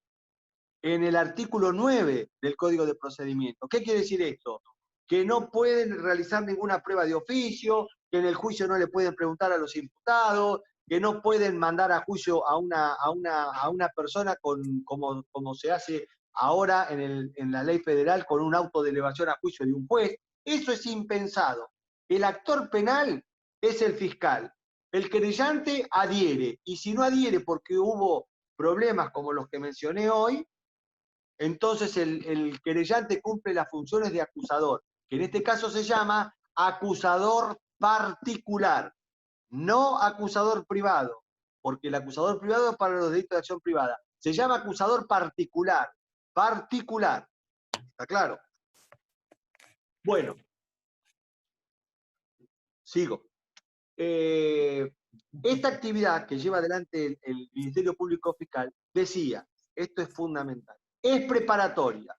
Speaker 1: en el artículo 9 del Código de Procedimiento. ¿Qué quiere decir esto? Que no pueden realizar ninguna prueba de oficio, que en el juicio no le pueden preguntar a los imputados, que no pueden mandar a juicio a una persona como se hace ahora en la ley federal con un auto de elevación a juicio de un juez. Eso es impensado. El actor penal es el fiscal. El querellante adhiere, y si no adhiere porque hubo problemas como los que mencioné hoy, entonces el querellante cumple las funciones de acusador, que en este caso se llama acusador particular, no acusador privado, porque el acusador privado es para los delitos de acción privada. Se llama acusador particular, particular. ¿Está claro? Bueno, sigo. Esta actividad que lleva adelante el Ministerio Público Fiscal, decía, esto es fundamental, es preparatoria.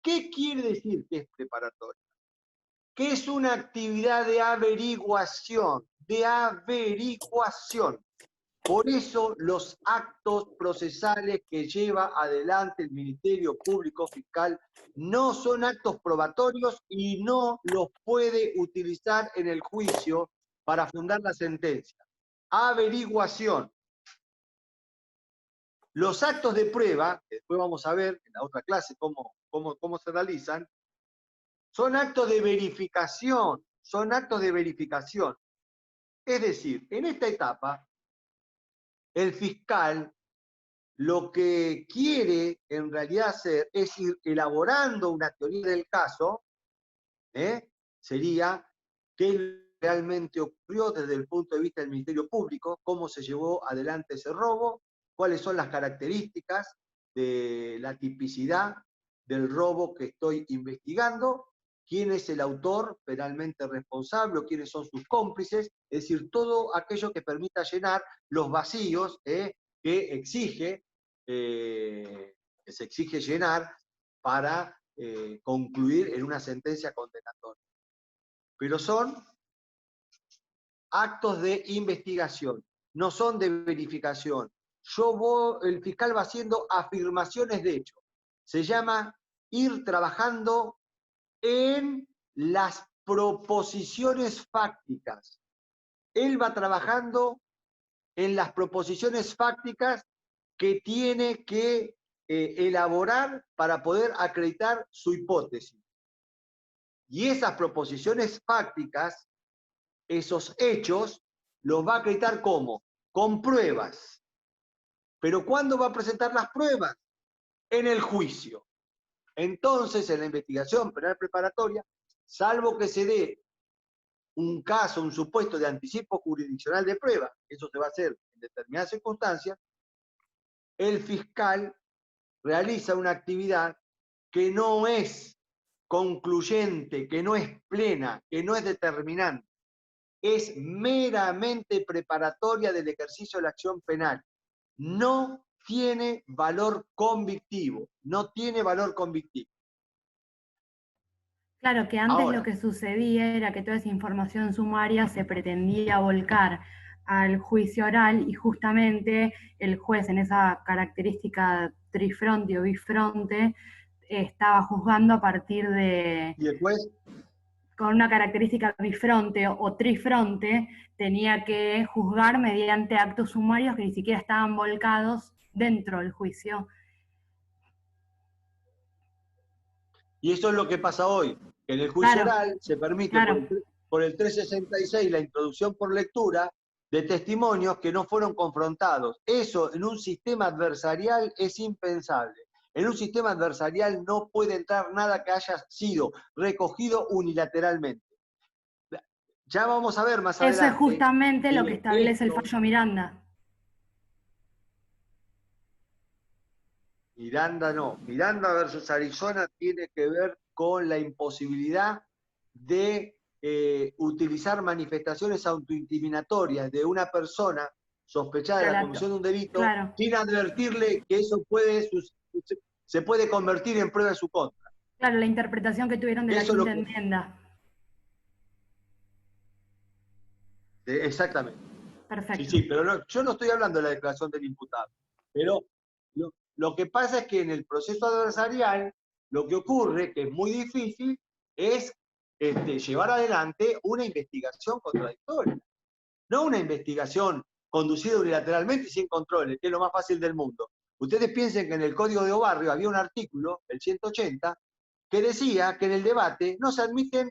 Speaker 1: ¿Qué quiere decir que es preparatoria? Que es una actividad de averiguación, de averiguación. Por eso los actos procesales que lleva adelante el Ministerio Público Fiscal no son actos probatorios y no los puede utilizar en el juicio para fundar la sentencia. Averiguación. Los actos de prueba, que después vamos a ver en la otra clase cómo se realizan, son actos de verificación, son actos de verificación. Es decir, en esta etapa, el fiscal lo que quiere en realidad hacer es ir elaborando una teoría del caso, sería qué realmente ocurrió desde el punto de vista del Ministerio Público, cómo se llevó adelante ese robo, cuáles son las características de la tipicidad del robo que estoy investigando, quién es el autor penalmente responsable o quiénes son sus cómplices, es decir, todo aquello que permita llenar los vacíos que exige, que se exige llenar para concluir en una sentencia condenatoria. Pero son actos de investigación, no son de verificación. El fiscal va haciendo afirmaciones de hecho. Se llama ir trabajando en las proposiciones fácticas. Él va trabajando en las proposiciones fácticas que tiene que elaborar para poder acreditar su hipótesis. Y esas proposiciones fácticas, esos hechos, los va a acreditar ¿cómo? Con pruebas. ¿Pero cuándo va a presentar las pruebas? En el juicio. Entonces, en la investigación penal preparatoria, salvo que se dé un caso, un supuesto de anticipo jurisdiccional de prueba, eso se va a hacer en determinadas circunstancias, el fiscal realiza una actividad que no es concluyente, que no es plena, que no es determinante. Es meramente preparatoria del ejercicio de la acción penal. No tiene valor convictivo, no tiene valor convictivo.
Speaker 2: Claro que antes
Speaker 1: Ahora,
Speaker 2: lo que sucedía era que toda esa información sumaria se pretendía volcar al juicio oral y justamente el juez en esa característica trifronte o bifronte estaba juzgando a partir de...
Speaker 1: ¿y el juez?
Speaker 2: Con una característica bifronte o trifronte, tenía que juzgar mediante actos sumarios que ni siquiera estaban volcados dentro del juicio.
Speaker 1: Y eso es lo que pasa hoy, que en el juicio oral se permite por el 366 la introducción por lectura de testimonios que no fueron confrontados. Eso en un sistema adversarial es impensable. En un sistema adversarial no puede entrar nada que haya sido recogido unilateralmente. Ya vamos a ver más adelante.
Speaker 2: Eso es justamente lo que establece el fallo Miranda.
Speaker 1: Miranda no. Miranda versus Arizona tiene que ver con la imposibilidad de utilizar manifestaciones autoincriminatorias de una persona sospechada de la comisión de un delito,
Speaker 2: claro,
Speaker 1: sin advertirle que eso se puede convertir en prueba en su contra.
Speaker 2: claro, la interpretación que tuvieron de la
Speaker 1: Eso es lo
Speaker 2: quinta
Speaker 1: que-
Speaker 2: enmienda.
Speaker 1: Exactamente.
Speaker 2: Perfecto.
Speaker 1: Sí, pero yo no estoy hablando de la declaración del imputado. Pero lo que pasa es que en el proceso adversarial, lo que ocurre, que es muy difícil, es llevar adelante una investigación contradictoria. No una investigación conducida unilateralmente y sin controles, que es lo más fácil del mundo. Ustedes piensen que en el Código de Barrio había un artículo, el 180, que decía que en el debate no se admiten,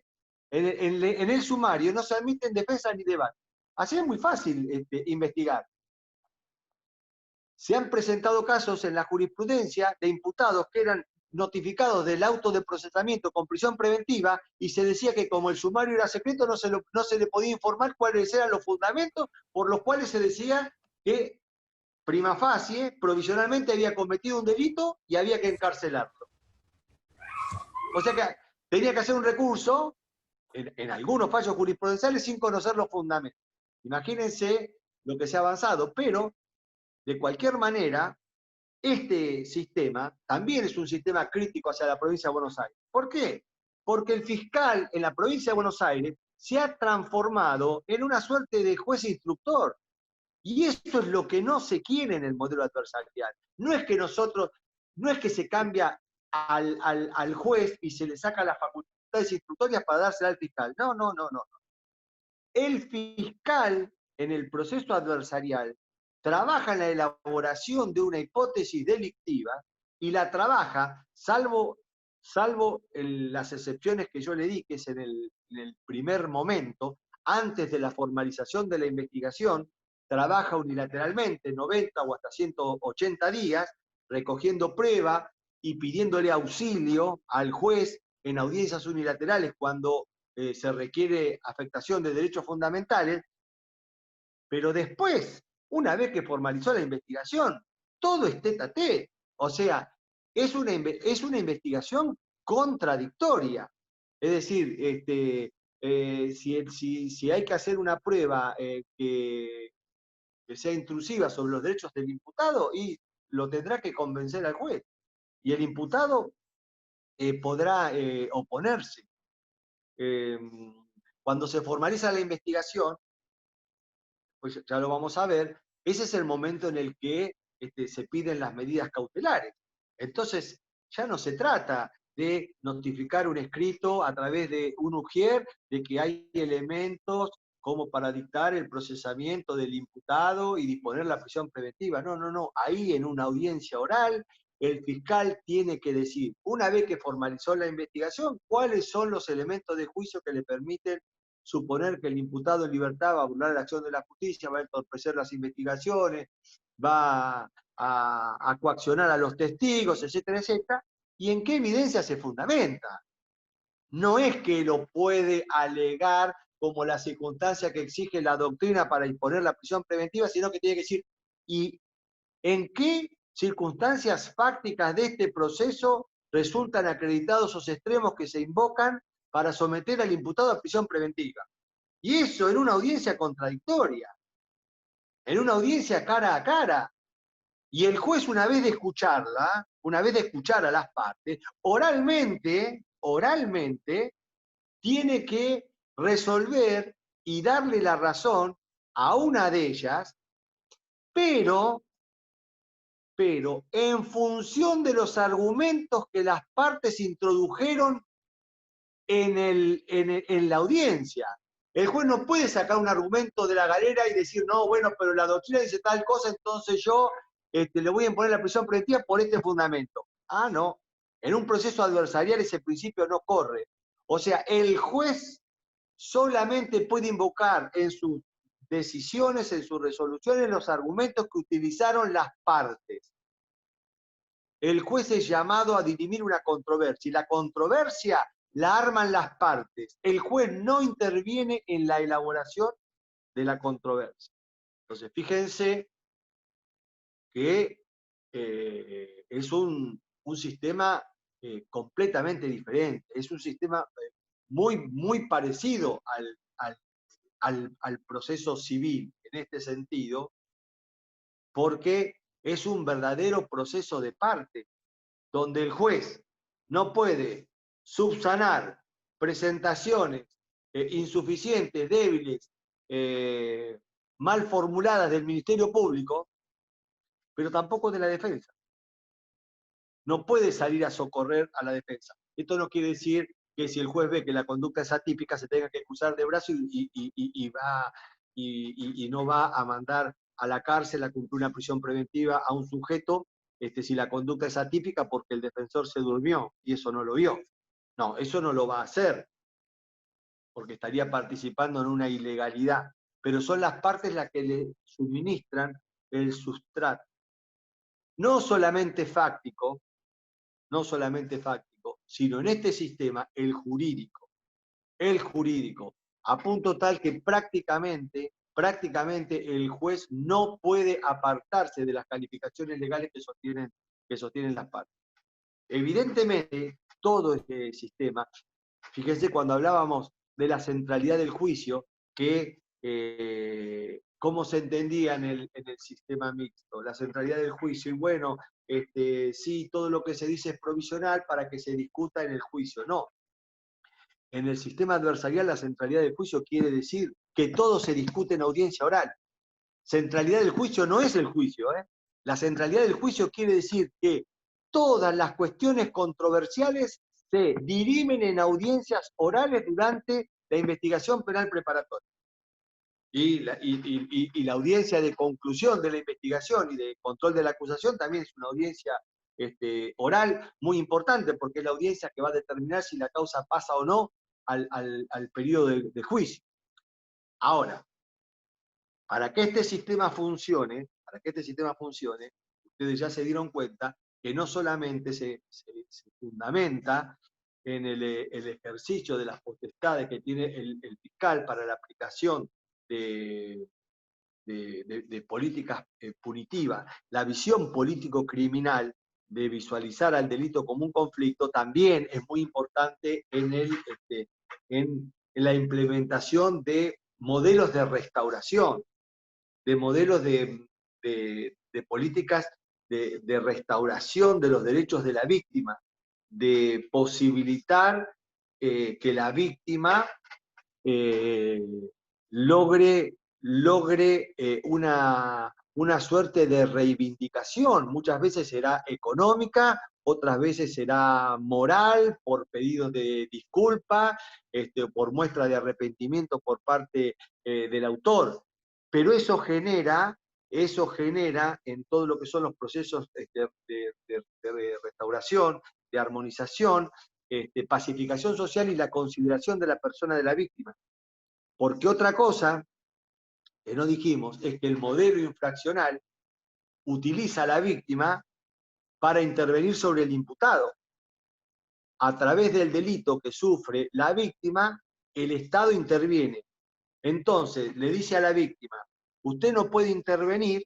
Speaker 1: en el sumario no se admiten defensa ni debate. Así es muy fácil investigar. Se han presentado casos en la jurisprudencia de imputados que eran notificados del auto de procesamiento con prisión preventiva y se decía que como el sumario era secreto no se le podía informar cuáles eran los fundamentos por los cuales se decía que prima facie, provisionalmente había cometido un delito y había que encarcelarlo. O sea que tenía que hacer un recurso en algunos fallos jurisprudenciales sin conocer los fundamentos. Imagínense lo que se ha avanzado, pero de cualquier manera, este sistema también es un sistema crítico hacia la provincia de Buenos Aires. ¿Por qué? Porque el fiscal en la provincia de Buenos Aires se ha transformado en una suerte de juez instructor. Y eso es lo que no se quiere en el modelo adversarial. No es que se cambia al juez y se le saca las facultades instructorias para dársela al fiscal. No. El fiscal en el proceso adversarial trabaja en la elaboración de una hipótesis delictiva y la trabaja, salvo las excepciones que yo le di, que es en el primer momento, antes de la formalización de la investigación, trabaja unilateralmente 90 o hasta 180 días, recogiendo prueba y pidiéndole auxilio al juez en audiencias unilaterales cuando se requiere afectación de derechos fundamentales, pero después, una vez que formalizó la investigación, todo es tete a tete. O sea, es una investigación contradictoria. Es decir, si hay que hacer una prueba que sea intrusiva sobre los derechos del imputado, y lo tendrá que convencer al juez. Y el imputado podrá oponerse. Cuando se formaliza la investigación, pues ya lo vamos a ver, ese es el momento en el que se piden las medidas cautelares. Entonces, ya no se trata de notificar un escrito a través de un ujier de que hay elementos como para dictar el procesamiento del imputado y disponer la prisión preventiva. No. Ahí en una audiencia oral, el fiscal tiene que decir, una vez que formalizó la investigación, cuáles son los elementos de juicio que le permiten suponer que el imputado en libertad va a burlar la acción de la justicia, va a entorpecer las investigaciones, va a coaccionar a los testigos, etcétera, etcétera, y en qué evidencia se fundamenta. No es que lo puede alegar como la circunstancia que exige la doctrina para imponer la prisión preventiva, sino que tiene que decir, ¿y en qué circunstancias fácticas de este proceso resultan acreditados esos extremos que se invocan para someter al imputado a prisión preventiva? Y eso en una audiencia contradictoria, en una audiencia cara a cara. Y el juez, una vez de escucharla, una vez de escuchar a las partes, oralmente, tiene que resolver y darle la razón a una de ellas, pero en función de los argumentos que las partes introdujeron en la audiencia. El juez no puede sacar un argumento de la galera y decir, no, bueno, pero la doctrina dice tal cosa, entonces yo le voy a imponer la prisión preventiva por este fundamento. Ah, no. En un proceso adversarial ese principio no corre. O sea, el juez solamente puede invocar en sus decisiones, en sus resoluciones, los argumentos que utilizaron las partes. El juez es llamado a dirimir una controversia, y la controversia la arman las partes. El juez no interviene en la elaboración de la controversia. Entonces, fíjense que es un sistema completamente diferente, es un sistema muy parecido al proceso civil en este sentido, porque es un verdadero proceso de parte, donde el juez no puede subsanar presentaciones insuficientes, débiles, mal formuladas del Ministerio Público, pero tampoco de la defensa. No puede salir a socorrer a la defensa. Esto no quiere decir que si el juez ve que la conducta es atípica se tenga que cruzar de brazo y no va a mandar a la cárcel a cumplir una prisión preventiva a un sujeto si la conducta es atípica porque el defensor se durmió y eso no lo vio. No, eso no lo va a hacer, porque estaría participando en una ilegalidad. Pero son las partes las que le suministran el sustrato. No solamente fáctico, sino en este sistema el jurídico, a punto tal que prácticamente el juez no puede apartarse de las calificaciones legales que sostienen las partes. Evidentemente, todo este sistema, fíjense cuando hablábamos de la centralidad del juicio, que cómo se entendía en el sistema mixto, la centralidad del juicio, y bueno, sí, todo lo que se dice es provisional para que se discuta en el juicio. No. En el sistema adversarial la centralidad del juicio quiere decir que todo se discute en audiencia oral. Centralidad del juicio no es el juicio. La centralidad del juicio quiere decir que todas las cuestiones controversiales se dirimen en audiencias orales durante la investigación penal preparatoria. Y la audiencia de conclusión de la investigación y de control de la acusación también es una audiencia oral muy importante, porque es la audiencia que va a determinar si la causa pasa o no al periodo de juicio. Ahora, para que este sistema funcione, ustedes ya se dieron cuenta que no solamente se fundamenta en el ejercicio de las potestades que tiene el fiscal para la aplicación de políticas punitivas, la visión político-criminal de visualizar al delito como un conflicto también es muy importante en la implementación de modelos de restauración, de modelos de políticas de restauración de los derechos de la víctima, de posibilitar que la víctima logre una suerte de reivindicación. Muchas veces será económica, otras veces será moral, por pedidos de disculpa, por muestra de arrepentimiento por parte del autor. Pero eso genera en todo lo que son los procesos de restauración, de armonización, pacificación social y la consideración de la persona de la víctima. Porque otra cosa que no dijimos es que el modelo infraccional utiliza a la víctima para intervenir sobre el imputado. A través del delito que sufre la víctima, el Estado interviene. Entonces, le dice a la víctima, usted no puede intervenir,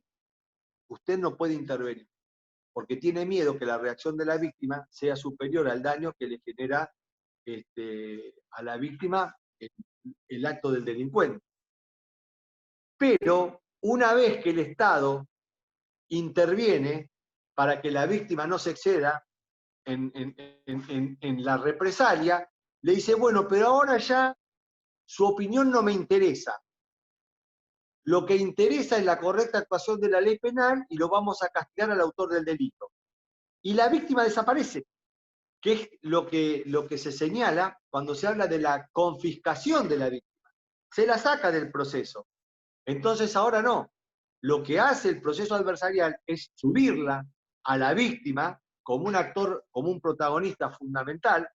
Speaker 1: porque tiene miedo que la reacción de la víctima sea superior al daño que le genera a la víctima el acto del delincuente. Pero una vez que el Estado interviene para que la víctima no se exceda en la represalia, le dice, bueno, pero ahora ya su opinión no me interesa. Lo que interesa es la correcta actuación de la ley penal y lo vamos a castigar al autor del delito. Y la víctima desaparece, que es lo que se señala cuando se habla de la confiscación de la víctima. Se la saca del proceso. Entonces ahora no. Lo que hace el proceso adversarial es subirla a la víctima como un actor, como un protagonista fundamental,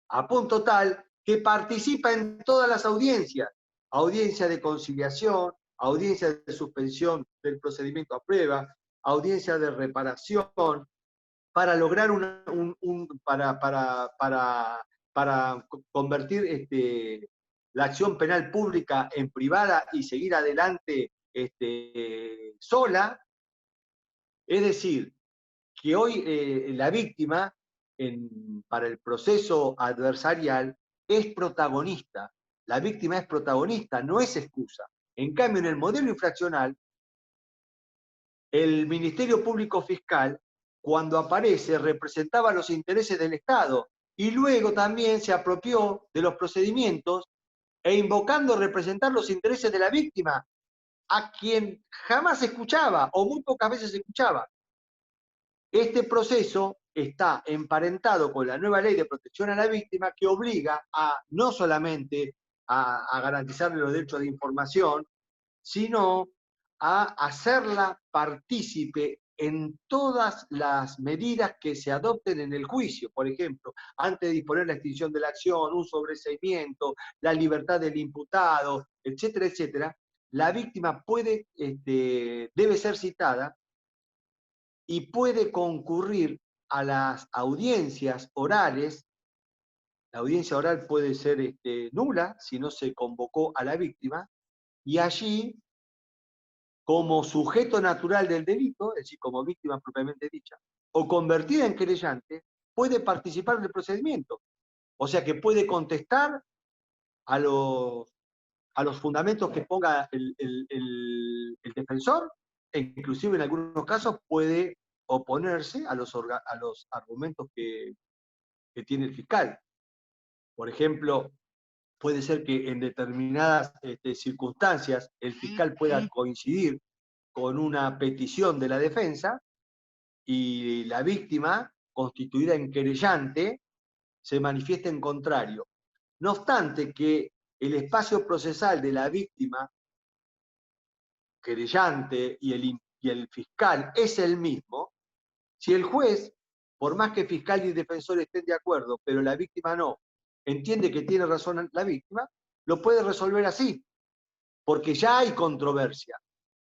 Speaker 1: a punto tal que participa en todas las audiencias. Audiencia de conciliación, audiencia de suspensión del procedimiento a prueba, audiencia de reparación, para lograr para convertir la acción penal pública en privada y seguir adelante sola, Es decir, que hoy la víctima para el proceso adversarial es protagonista. La víctima es protagonista, no es excusa. En cambio, en el modelo infraccional, el Ministerio Público Fiscal, cuando aparece, representaba los intereses del Estado y luego también se apropió de los procedimientos e invocando representar los intereses de la víctima, a quien jamás escuchaba o muy pocas veces escuchaba. Este proceso está emparentado con la nueva ley de protección a la víctima que obliga a no solamente a garantizarle los derechos de información, sino a hacerla partícipe en todas las medidas que se adopten en el juicio. Por ejemplo, antes de disponer la extinción de la acción, un sobreseimiento, la libertad del imputado, etcétera, etcétera, la víctima debe ser citada y puede concurrir a las audiencias orales. La audiencia oral puede ser nula si no se convocó a la víctima, y allí, como sujeto natural del delito, es decir, como víctima propiamente dicha, o convertida en querellante, puede participar del procedimiento. O sea que puede contestar a los fundamentos que ponga el defensor, e inclusive en algunos casos puede oponerse a los argumentos que tiene el fiscal. Por ejemplo, puede ser que en determinadas circunstancias el fiscal pueda coincidir con una petición de la defensa y la víctima, constituida en querellante, se manifiesta en contrario. No obstante que el espacio procesal de la víctima, querellante y el fiscal es el mismo, si el juez, por más que fiscal y defensor estén de acuerdo, pero la víctima no, entiende que tiene razón la víctima, lo puede resolver así, porque ya hay controversia.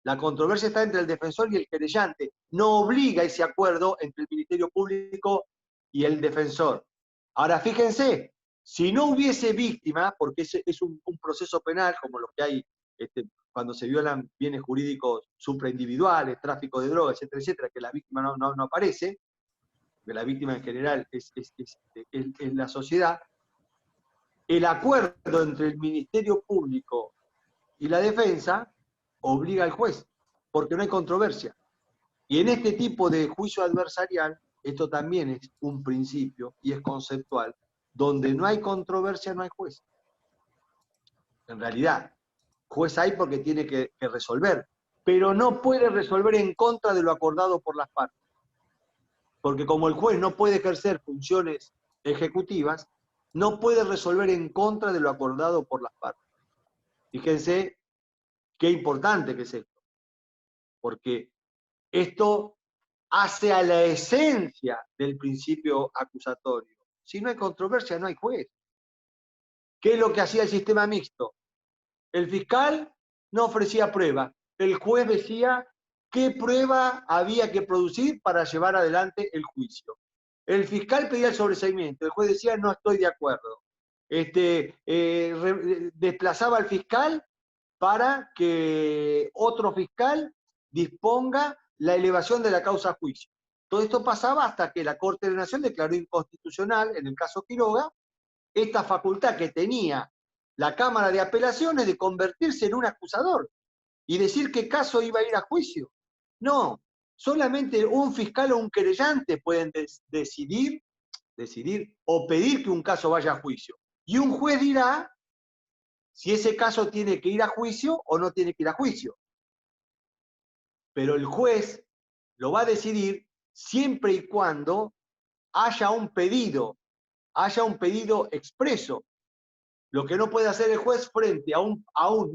Speaker 1: La controversia está entre el defensor y el querellante. No obliga ese acuerdo entre el Ministerio Público y el defensor. Ahora, fíjense, si no hubiese víctima, porque es un proceso penal, como los que hay cuando se violan bienes jurídicos supraindividuales, tráfico de drogas, etcétera, etcétera, que la víctima no aparece, que la víctima en general es la sociedad, el acuerdo entre el Ministerio Público y la defensa obliga al juez, porque no hay controversia. Y en este tipo de juicio adversarial, esto también es un principio y es conceptual, donde no hay controversia no hay juez. En realidad, juez hay porque tiene que resolver, pero no puede resolver en contra de lo acordado por las partes. Porque como el juez no puede ejercer funciones ejecutivas, no puede resolver en contra de lo acordado por las partes. Fíjense qué importante que es esto, porque esto hace a la esencia del principio acusatorio. Si no hay controversia, no hay juez. ¿Qué es lo que hacía el sistema mixto? El fiscal no ofrecía prueba, el juez decía qué prueba había que producir para llevar adelante el juicio. El fiscal pedía el sobreseimiento, el juez decía no estoy de acuerdo. Desplazaba al fiscal para que otro fiscal disponga la elevación de la causa a juicio. Todo esto pasaba hasta que la Corte de la Nación declaró inconstitucional, en el caso Quiroga, esta facultad que tenía la Cámara de Apelaciones de convertirse en un acusador y decir qué caso iba a ir a juicio. No, solamente un fiscal o un querellante pueden decidir o pedir que un caso vaya a juicio. Y un juez dirá si ese caso tiene que ir a juicio o no tiene que ir a juicio. Pero el juez lo va a decidir siempre y cuando haya un pedido expreso. Lo que no puede hacer el juez frente a un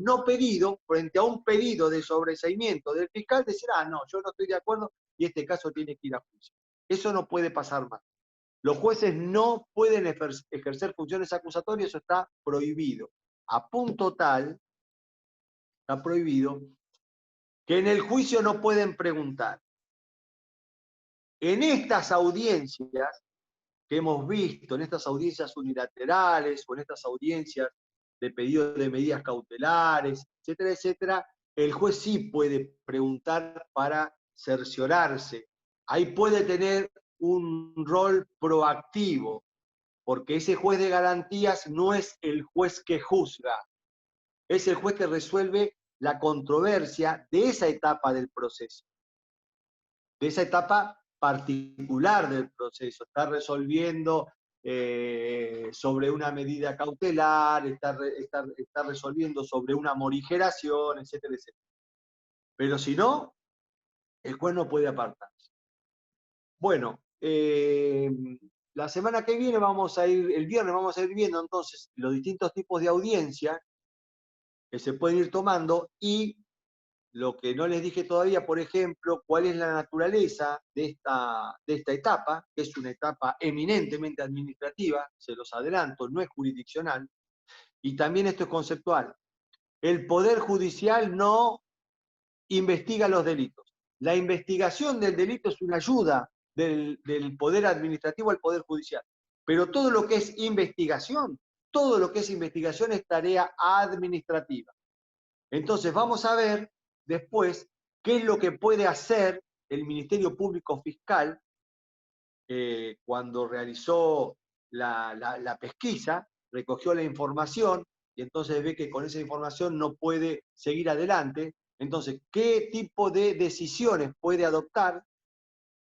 Speaker 1: no pedido, frente a un pedido de sobreseimiento del fiscal, decir, no, yo no estoy de acuerdo y este caso tiene que ir a juicio. Eso no puede pasar más. Los jueces no pueden ejercer funciones acusatorias, eso está prohibido. A punto tal, está prohibido, que en el juicio no pueden preguntar. En estas audiencias que hemos visto, en estas audiencias unilaterales o en estas audiencias de pedido de medidas cautelares, etcétera, etcétera, el juez sí puede preguntar para cerciorarse. Ahí puede tener un rol proactivo, porque ese juez de garantías no es el juez que juzga, es el juez que resuelve la controversia de esa etapa del proceso, de esa etapa particular del proceso. Está resolviendo sobre una medida cautelar, está resolviendo sobre una morigeración, etcétera, etcétera. Pero si no, el juez no puede apartarse. Bueno, la semana que viene el viernes vamos a ir viendo entonces los distintos tipos de audiencia que se pueden ir tomando y lo que no les dije todavía, por ejemplo, cuál es la naturaleza de esta etapa, que es una etapa eminentemente administrativa, se los adelanto, no es jurisdiccional, y también esto es conceptual. El Poder Judicial no investiga los delitos. La investigación del delito es una ayuda del Poder Administrativo al Poder Judicial, pero todo lo que es investigación es tarea administrativa. Entonces vamos a ver después qué es lo que puede hacer el Ministerio Público Fiscal cuando realizó la pesquisa, recogió la información y entonces ve que con esa información no puede seguir adelante. Entonces, ¿qué tipo de decisiones puede adoptar?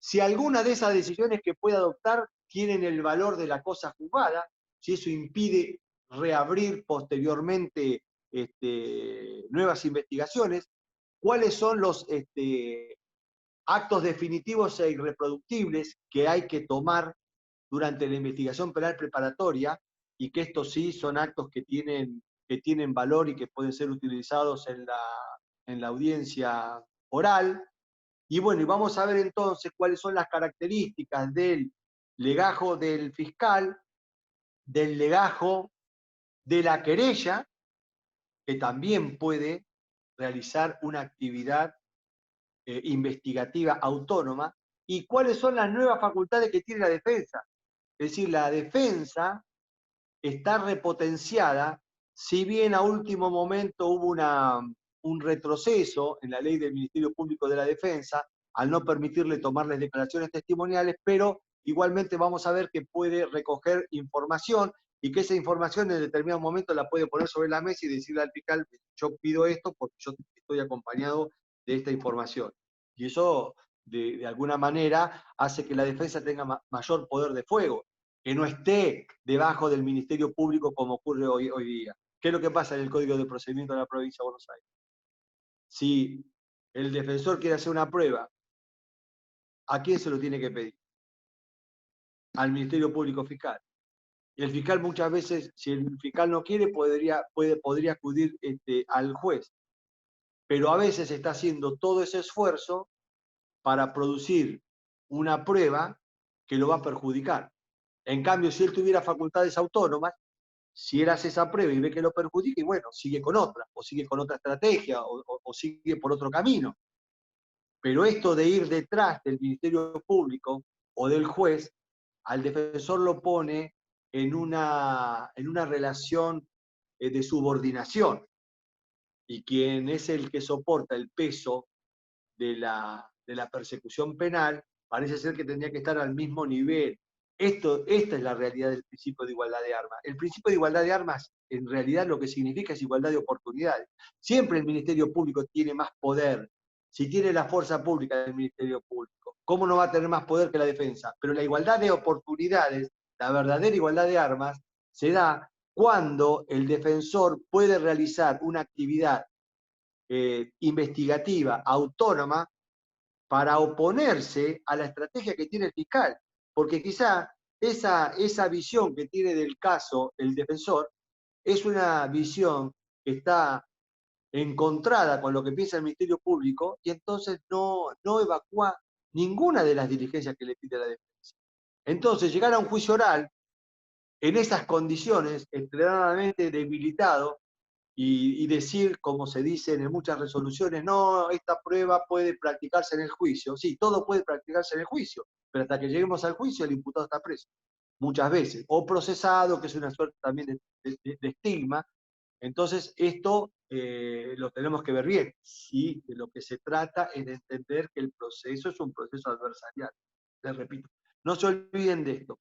Speaker 1: Si alguna de esas decisiones que puede adoptar tienen el valor de la cosa juzgada, si eso impide reabrir posteriormente nuevas investigaciones, cuáles son los actos definitivos e irreproductibles que hay que tomar durante la investigación penal preparatoria, y que estos sí son actos que tienen valor y que pueden ser utilizados en la audiencia oral. Y bueno, y vamos a ver entonces cuáles son las características del legajo del fiscal, del legajo de la querella, que también puede realizar una actividad investigativa autónoma, y cuáles son las nuevas facultades que tiene la defensa. Es decir, la defensa está repotenciada, si bien a último momento hubo un retroceso en la ley del Ministerio Público de la Defensa, al no permitirle tomarles declaraciones testimoniales, pero igualmente vamos a ver que puede recoger información y que esa información en determinado momento la puede poner sobre la mesa y decirle al fiscal, yo pido esto porque yo estoy acompañado de esta información. Y eso, de alguna manera, hace que la defensa tenga mayor poder de fuego, que no esté debajo del Ministerio Público como ocurre hoy día. ¿Qué es lo que pasa en el Código de Procedimiento de la Provincia de Buenos Aires? Si el defensor quiere hacer una prueba, ¿a quién se lo tiene que pedir? Al Ministerio Público Fiscal. Y el fiscal muchas veces, si el fiscal no quiere, podría acudir al juez. Pero a veces está haciendo todo ese esfuerzo para producir una prueba que lo va a perjudicar. En cambio, si él tuviera facultades autónomas, si él hace esa prueba y ve que lo perjudica, y bueno, sigue con otra, o sigue con otra estrategia, o sigue por otro camino. Pero esto de ir detrás del Ministerio Público o del juez, al defensor lo pone en una relación de subordinación. Y quien es el que soporta el peso de la persecución penal, parece ser que tendría que estar al mismo nivel. Esta es la realidad del principio de igualdad de armas. El principio de igualdad de armas, en realidad, lo que significa es igualdad de oportunidades. Siempre el Ministerio Público tiene más poder. Si tiene la fuerza pública del Ministerio Público, ¿cómo no va a tener más poder que la defensa? Pero la igualdad de oportunidades, la verdadera igualdad de armas, se da cuando el defensor puede realizar una actividad investigativa autónoma para oponerse a la estrategia que tiene el fiscal, porque quizá esa visión que tiene del caso el defensor es una visión que está encontrada con lo que piensa el Ministerio Público, y entonces no evacúa ninguna de las diligencias que le pide la defensa. Entonces, llegar a un juicio oral en esas condiciones, extremadamente debilitado, y decir, como se dice en muchas resoluciones, no, esta prueba puede practicarse en el juicio. Sí, todo puede practicarse en el juicio, pero hasta que lleguemos al juicio el imputado está preso, muchas veces, o procesado, que es una suerte también de estigma, Entonces, esto lo tenemos que ver bien. Sí, de lo que se trata es de entender que el proceso es un proceso adversarial. Les repito, no se olviden de esto.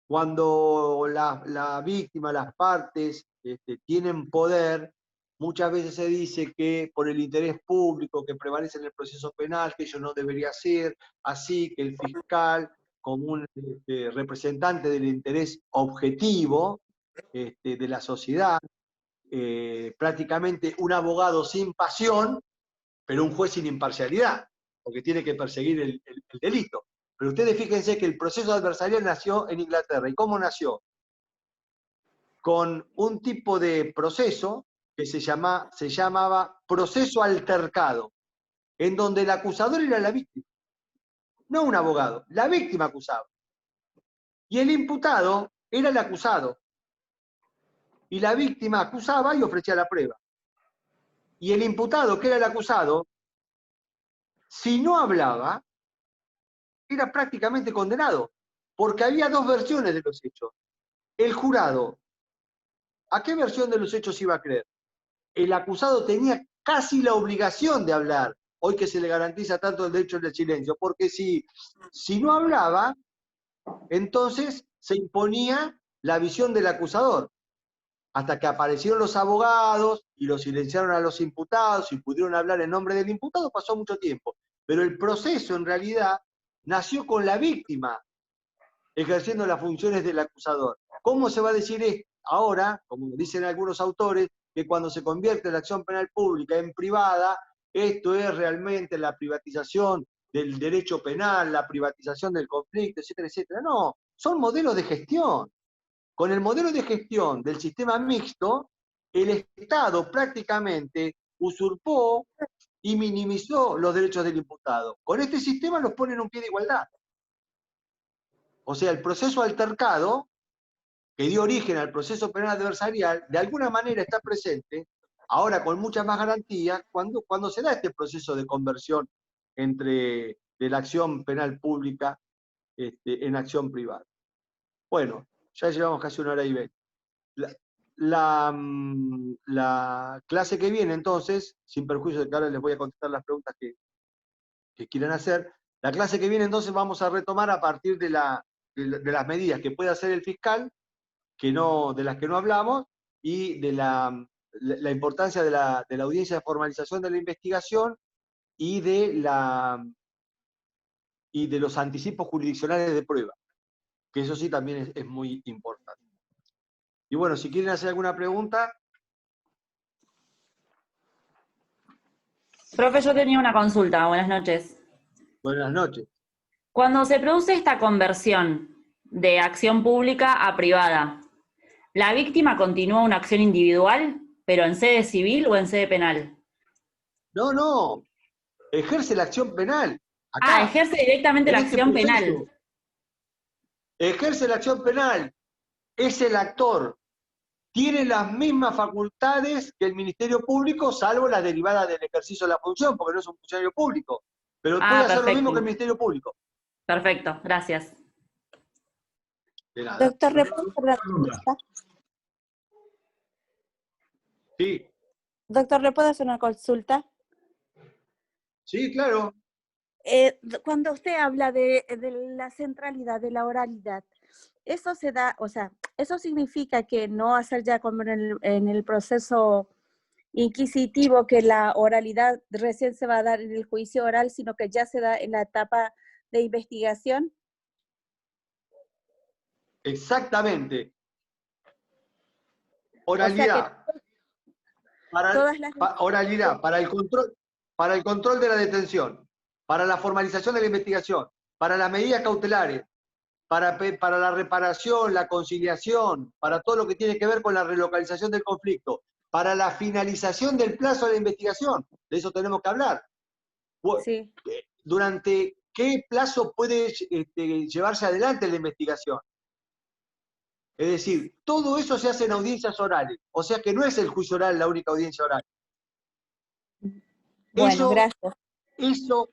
Speaker 1: Cuando la víctima, las partes, tienen poder, muchas veces se dice que por el interés público que prevalece en el proceso penal, que ello no debería ser así, que el fiscal, como un representante del interés objetivo de la sociedad, prácticamente un abogado sin pasión, pero un juez sin imparcialidad, porque tiene que perseguir el delito. Pero ustedes fíjense que el proceso adversarial nació en Inglaterra. ¿Y cómo nació? Con un tipo de proceso que se llamaba proceso altercado, en donde el acusador era la víctima, no un abogado, la víctima acusaba. Y el imputado era el acusado. Y la víctima acusaba y ofrecía la prueba. Y el imputado, que era el acusado, si no hablaba, era prácticamente condenado, porque había dos versiones de los hechos. El jurado, ¿a qué versión de los hechos iba a creer? El acusado tenía casi la obligación de hablar, hoy que se le garantiza tanto el derecho del silencio, porque si no hablaba, entonces se imponía la visión del acusador, hasta que aparecieron los abogados y los silenciaron a los imputados y pudieron hablar en nombre del imputado, pasó mucho tiempo. Pero el proceso en realidad nació con la víctima ejerciendo las funciones del acusador. ¿Cómo se va a decir ahora, como dicen algunos autores, que cuando se convierte la acción penal pública en privada, esto es realmente la privatización del derecho penal, la privatización del conflicto, etcétera, etcétera? No, son modelos de gestión. Con el modelo de gestión del sistema mixto, el Estado prácticamente usurpó y minimizó los derechos del imputado. Con este sistema los pone en un pie de igualdad. O sea, el proceso altercado, que dio origen al proceso penal adversarial, de alguna manera está presente, ahora con muchas más garantías, cuando se da este proceso de conversión de la acción penal pública en acción privada. Bueno, ya llevamos casi 1 hora y 20. La clase que viene, entonces, sin perjuicio de que ahora les voy a contestar las preguntas que quieran hacer, la clase que viene, entonces, vamos a retomar a partir de las medidas que puede hacer el fiscal, de las que no hablamos, y de la importancia de la audiencia de formalización de la investigación y de los anticipos jurisdiccionales de prueba, que eso sí también es muy importante. Y bueno, si quieren hacer alguna pregunta.
Speaker 5: Profe, yo tenía una consulta. Buenas noches.
Speaker 1: Buenas noches.
Speaker 5: Cuando se produce esta conversión de acción pública a privada, ¿la víctima continúa una acción individual, pero en sede civil o en sede penal?
Speaker 1: No. Ejerce la acción penal. Acá,
Speaker 5: ejerce directamente la acción penal.
Speaker 1: Ejerce la acción penal. Es el actor. Tiene las mismas facultades que el Ministerio Público, salvo las derivadas del ejercicio de la función, porque no es un funcionario público. Pero puede hacer lo mismo que el Ministerio Público.
Speaker 5: Perfecto, gracias.
Speaker 1: De nada.
Speaker 6: Doctor, ¿le puedo hacer una consulta?
Speaker 1: Sí.
Speaker 6: Doctor, ¿le puedo hacer una consulta?
Speaker 1: Sí, claro.
Speaker 6: Cuando usted habla de la centralidad, de la oralidad, eso se da, o sea, eso significa que no va a ser ya como en el proceso inquisitivo, que la oralidad recién se va a dar en el juicio oral, sino que ya se da en la etapa de investigación.
Speaker 1: Exactamente. Oralidad. Oralidad para el control de la detención, para la formalización de la investigación, para las medidas cautelares, para la reparación, la conciliación, para todo lo que tiene que ver con la relocalización del conflicto, para la finalización del plazo de la investigación. De eso tenemos que hablar.
Speaker 6: Sí.
Speaker 1: ¿Durante qué plazo puede llevarse adelante la investigación? Es decir, todo eso se hace en audiencias orales. O sea que no es el juicio oral la única audiencia oral.
Speaker 6: Bueno, gracias.
Speaker 1: Eso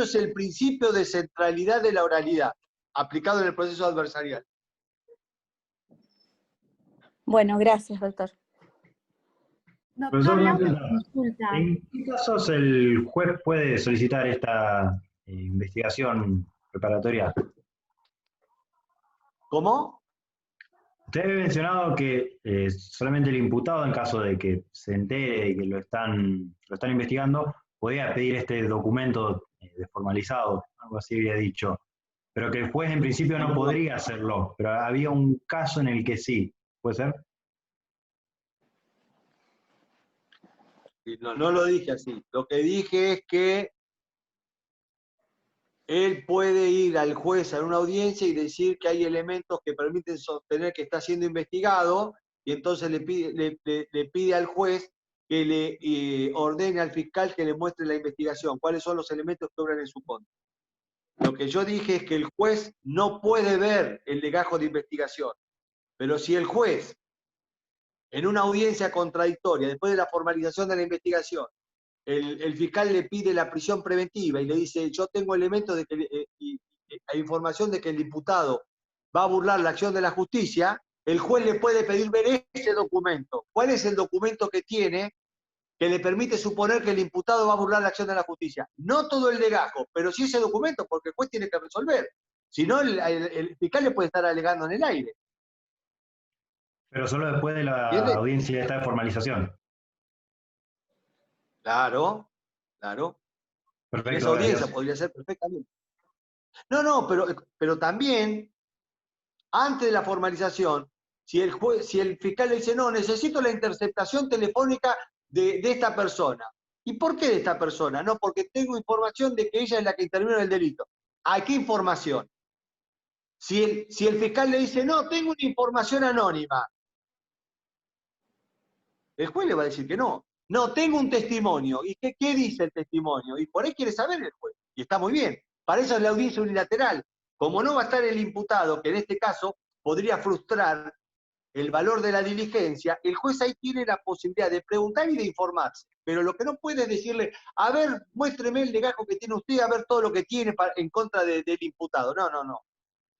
Speaker 1: es el principio de centralidad de la oralidad, aplicado en el proceso adversarial.
Speaker 6: Bueno, gracias, doctor.
Speaker 2: Doctor,
Speaker 7: Profesor,
Speaker 2: le
Speaker 7: una
Speaker 2: hago una
Speaker 7: pregunta.
Speaker 2: consulta.
Speaker 7: ¿En qué casos el juez puede solicitar esta investigación preparatoria?
Speaker 1: ¿Cómo?
Speaker 7: Usted había mencionado que solamente el imputado, en caso de que se entere de que lo están investigando, podía pedir este documento desformalizado, algo así había dicho, pero que el juez en principio no podría hacerlo, pero había un caso en el que sí, ¿puede ser?
Speaker 1: No, no lo dije así. Lo que dije es que él puede ir al juez a una audiencia y decir que hay elementos que permiten sostener que está siendo investigado, y entonces le pide al juez que le ordene al fiscal que le muestre la investigación, cuáles son los elementos que obran en su contra. Lo que yo dije es que el juez no puede ver el legajo de investigación, pero si el juez, en una audiencia contradictoria, después de la formalización de la investigación, el fiscal le pide la prisión preventiva y le dice, yo tengo elementos de que, hay información de que el imputado va a burlar la acción de la justicia, el juez le puede pedir ver ese documento. ¿Cuál es el documento que tiene que le permite suponer que el imputado va a burlar la acción de la justicia? No todo el legajo, pero sí ese documento, porque el juez tiene que resolver. Si no, el fiscal le puede estar alegando en el aire.
Speaker 7: Pero solo después de la
Speaker 1: ¿Entiendes?
Speaker 7: audiencia de esta formalización.
Speaker 1: Claro, claro. En
Speaker 7: Perfecto,
Speaker 1: esa audiencia
Speaker 7: gracias.
Speaker 1: podría ser perfectamente. No, pero también, antes de la formalización, si el fiscal le dice, no, necesito la interceptación telefónica de esta persona. ¿Y por qué de esta persona? No, porque tengo información de que ella es la que intervino en el delito. ¿A qué información? Si el fiscal le dice, no, tengo una información anónima, el juez le va a decir que no. No, tengo un testimonio. ¿Y qué dice el testimonio? Y por ahí quiere saber el juez. Y está muy bien. Para eso es la audiencia unilateral. Como no va a estar el imputado, que en este caso podría frustrar el valor de la diligencia, el juez ahí tiene la posibilidad de preguntar y de informarse. Pero lo que no puede es decirle, a ver, muéstreme el legajo que tiene usted, a ver todo lo que tiene en contra del imputado. No, no, no.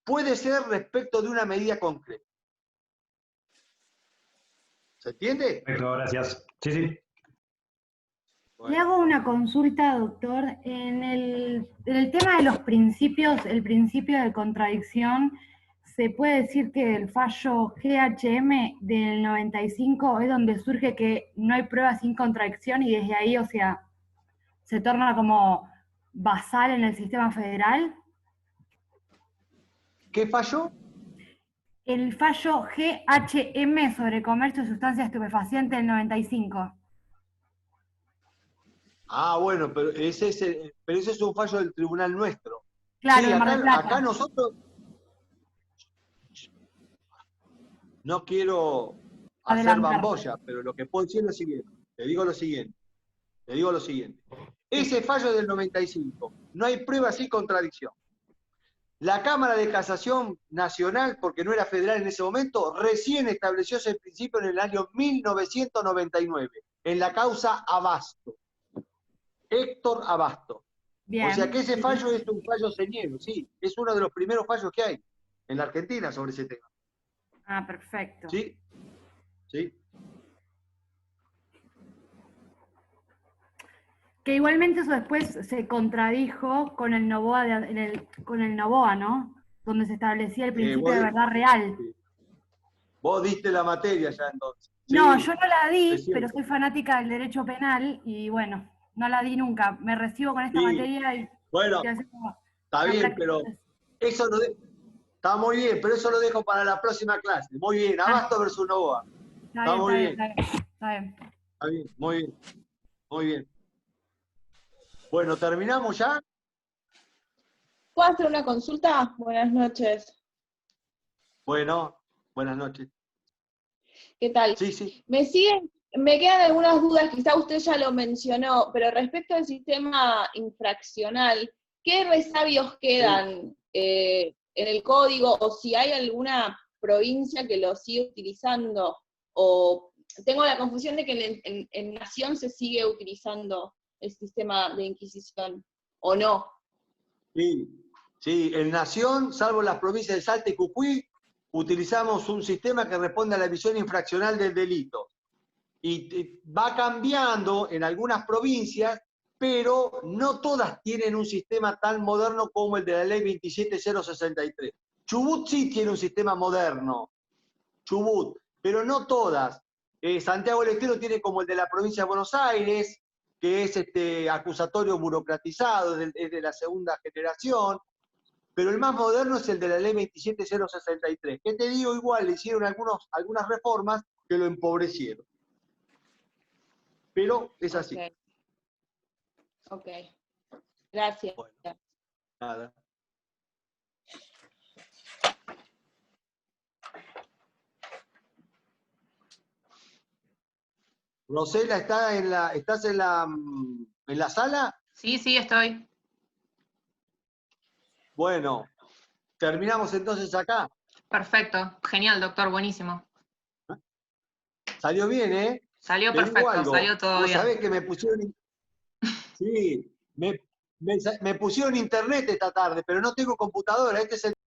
Speaker 1: Puede ser respecto de una medida concreta. ¿Se entiende?
Speaker 7: Perfecto, gracias. Sí, sí.
Speaker 2: Le hago una consulta, doctor. En el tema de los principios, el principio de contradicción, ¿se puede decir que el fallo GHM del 95 es donde surge que no hay pruebas sin contradicción y desde ahí, o sea, se torna como basal en el sistema federal?
Speaker 1: ¿Qué falló?
Speaker 2: El fallo GHM sobre comercio de sustancias estupefacientes del 95.
Speaker 1: Ah, bueno, pero ese es un fallo del tribunal nuestro.
Speaker 2: Claro,
Speaker 1: Sí,
Speaker 2: de Mar del Plata.
Speaker 1: acá nosotros no quiero hacer
Speaker 2: Adelantar.
Speaker 1: bambolla, pero lo que puedo decir es lo siguiente. Te digo lo siguiente. Ese fallo del 95, no hay prueba sin contradicción. La Cámara de Casación Nacional, porque no era federal en ese momento, recién estableció ese principio en el año 1999, en la causa Abasto. Héctor Abasto.
Speaker 2: Bien.
Speaker 1: O sea que ese fallo es un fallo señero, sí, es uno de los primeros fallos que hay en la Argentina sobre ese tema.
Speaker 2: Ah, perfecto.
Speaker 1: ¿Sí? ¿Sí?
Speaker 2: Que igualmente eso después se contradijo con el Novoa, con el Novoa, ¿no? Donde se establecía el principio de verdad real.
Speaker 1: Sí. Vos diste la materia ya entonces.
Speaker 2: No,
Speaker 1: Sí,
Speaker 2: yo no la di,
Speaker 1: es cierto.
Speaker 2: pero soy fanática del derecho penal y bueno, no la di nunca. Me recibo con esta
Speaker 1: Sí.
Speaker 2: materia y
Speaker 1: Bueno,
Speaker 2: estoy haciendo
Speaker 1: está
Speaker 2: la
Speaker 1: bien,
Speaker 2: práctica.
Speaker 1: pero eso está muy bien, pero eso lo dejo para la próxima clase. Muy bien, Abasto versus Novoa. Está muy bien.
Speaker 2: Está bien.
Speaker 1: Está bien, muy bien. Muy bien. Bueno, ¿terminamos ya?
Speaker 8: ¿Puedo hacer una consulta? Buenas noches.
Speaker 1: Bueno, buenas noches.
Speaker 8: ¿Qué tal?
Speaker 1: Sí, sí.
Speaker 8: Me quedan algunas dudas, quizá usted ya lo mencionó, pero respecto al sistema infraccional, ¿qué resabios quedan en el código o si hay alguna provincia que lo sigue utilizando? O tengo la confusión de que en Nación se sigue utilizando el sistema de inquisición, ¿o no?
Speaker 1: Sí, sí, en Nación, salvo las provincias de Salta y Jujuy, utilizamos un sistema que responde a la visión infraccional del delito. Y va cambiando en algunas provincias, pero no todas tienen un sistema tan moderno como el de la ley 27063. Chubut sí tiene un sistema moderno, Chubut, pero no todas. Santiago del Estero tiene como el de la provincia de Buenos Aires, que es acusatorio burocratizado, es de la segunda generación, pero el más moderno es el de la ley 27063. ¿Qué te digo? Igual le hicieron algunas reformas que lo empobrecieron. Pero es así.
Speaker 8: Ok. Gracias.
Speaker 1: Bueno, nada. Rosela, ¿estás en la sala?
Speaker 4: Sí, sí, estoy.
Speaker 1: Bueno, terminamos entonces acá.
Speaker 4: Perfecto. Genial, doctor, buenísimo.
Speaker 1: Salió bien, ¿eh?
Speaker 4: Salió
Speaker 1: Te digo
Speaker 4: perfecto,
Speaker 1: algo.
Speaker 4: salió todo
Speaker 1: Vos
Speaker 4: bien.
Speaker 1: sabés que me pusieron... Sí, me pusieron internet esta tarde, pero no tengo computadora. Este es el